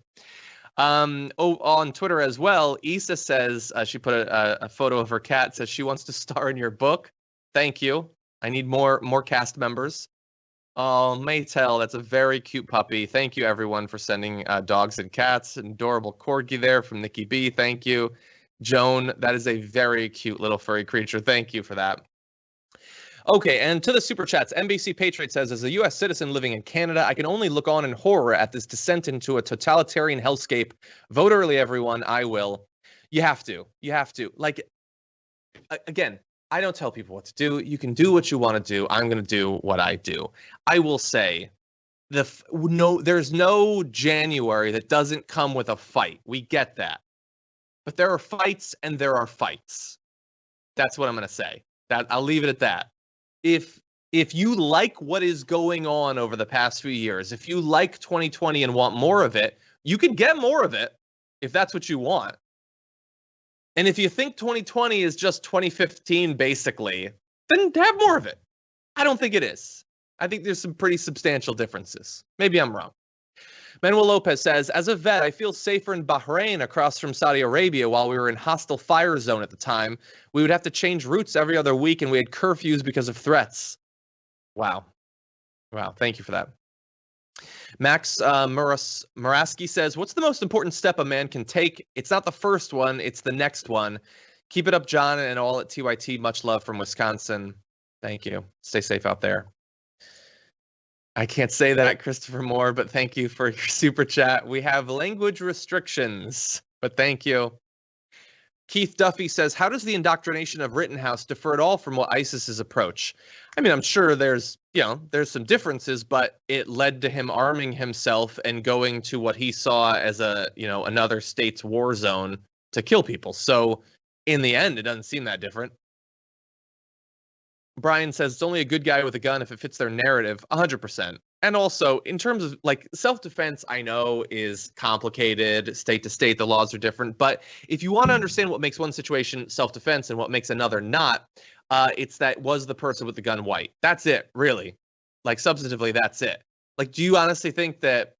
S1: On Twitter as well, Issa says, she put a photo of her cat, says she wants to star in your book. Thank you. I need more cast members. Oh, Maytel, that's a very cute puppy. Thank you, everyone, for sending dogs and cats. An adorable corgi there from Nikki B. Thank you. Joan, that is a very cute little furry creature. Thank you for that. Okay, and to the super chats, NBC Patriot says, as a U.S. citizen living in Canada, I can only look on in horror at this descent into a totalitarian hellscape. Vote early, everyone. I will. You have to. Like, again, I don't tell people what to do. You can do what you want to do. I'm going to do what I do. I will say, there's no January that doesn't come with a fight. We get that. But there are fights and there are fights. That's what I'm going to say. I'll leave it at that. If you like what is going on over the past few years, if you like 2020 and want more of it, you can get more of it if that's what you want. And if you think 2020 is just 2015, basically, then have more of it. I don't think it is. I think there's some pretty substantial differences. Maybe I'm wrong. Manuel Lopez says, as a vet, I feel safer in Bahrain across from Saudi Arabia while we were in hostile fire zone at the time. We would have to change routes every other week, and we had curfews because of threats. Wow. Thank you for that. Max Muraski says, what's the most important step a man can take? It's not the first one. It's the next one. Keep it up, John, and all at TYT. Much love from Wisconsin. Thank you. Stay safe out there. I can't say that, Christopher Moore, but thank you for your super chat. We have language restrictions, but thank you. Keith Duffy says, how does the indoctrination of Rittenhouse differ at all from what ISIS's approach? I mean, I'm sure there's some differences, but it led to him arming himself and going to what he saw as another state's war zone to kill people. So in the end, it doesn't seem that different. Brian says it's only a good guy with a gun if it fits their narrative. 100%. And also, in terms of like self-defense, I know is complicated. State to state, the laws are different. But if you want to understand what makes one situation self-defense and what makes another not, it's that was the person with the gun white. That's it, really. Like substantively, that's it. Like, do you honestly think that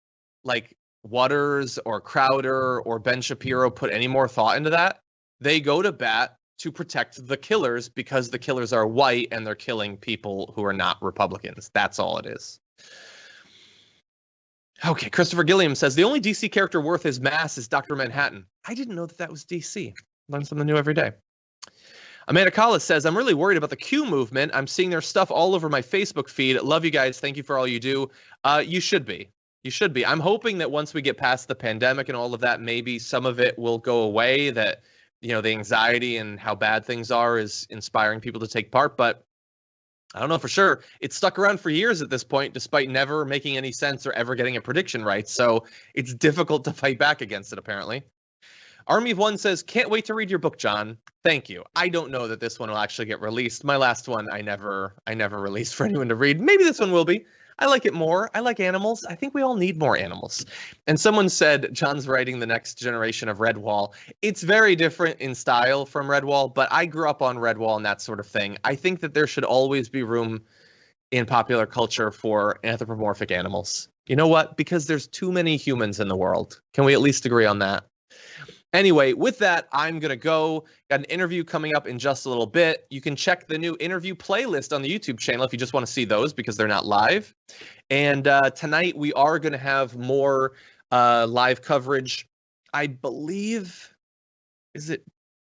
S1: like Waters or Crowder or Ben Shapiro put any more thought into that? They go to bat to protect the killers because the killers are white and they're killing people who are not Republicans. That's all it is. Okay, Christopher Gilliam says, the only DC character worth his mass is Dr. Manhattan. I didn't know that was DC. Learn something new every day. Amanda Collis says, I'm really worried about the Q movement. I'm seeing their stuff all over my Facebook feed. Love you guys. Thank you for all you do. You should be. You should be. I'm hoping that once we get past the pandemic and all of that, maybe some of it will go away, that the anxiety and how bad things are is inspiring people to take part. But I don't know for sure. It's stuck around for years at this point, despite never making any sense or ever getting a prediction right. So it's difficult to fight back against it, apparently. Army of One says, can't wait to read your book, John. Thank you. I don't know that this one will actually get released. My last one, I never released for anyone to read. Maybe this one will be. I like it more. I like animals. I think we all need more animals. And someone said John's writing the next generation of Redwall. It's very different in style from Redwall, but I grew up on Redwall and that sort of thing. I think that there should always be room in popular culture for anthropomorphic animals. You know what? Because there's too many humans in the world. Can we at least agree on that? Anyway, with that, I'm going to go. Got an interview coming up in just a little bit. You can check the new interview playlist on the YouTube channel if you just want to see those because they're not live. And tonight we are going to have more live coverage. I believe, is it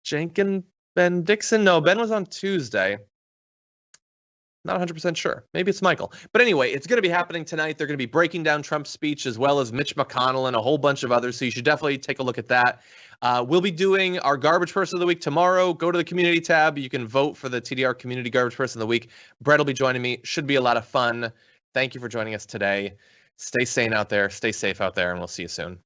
S1: Jenkins, Ben Dixon? No, Ben was on Tuesday. Not 100% sure. Maybe it's Michael. But anyway, it's going to be happening tonight. They're going to be breaking down Trump's speech as well as Mitch McConnell and a whole bunch of others. So you should definitely take a look at that. We'll be doing our Garbage Person of the Week tomorrow. Go to the community tab. You can vote for the TDR Community Garbage Person of the Week. Brett will be joining me. Should be a lot of fun. Thank you for joining us today. Stay sane out there. Stay safe out there. And we'll see you soon.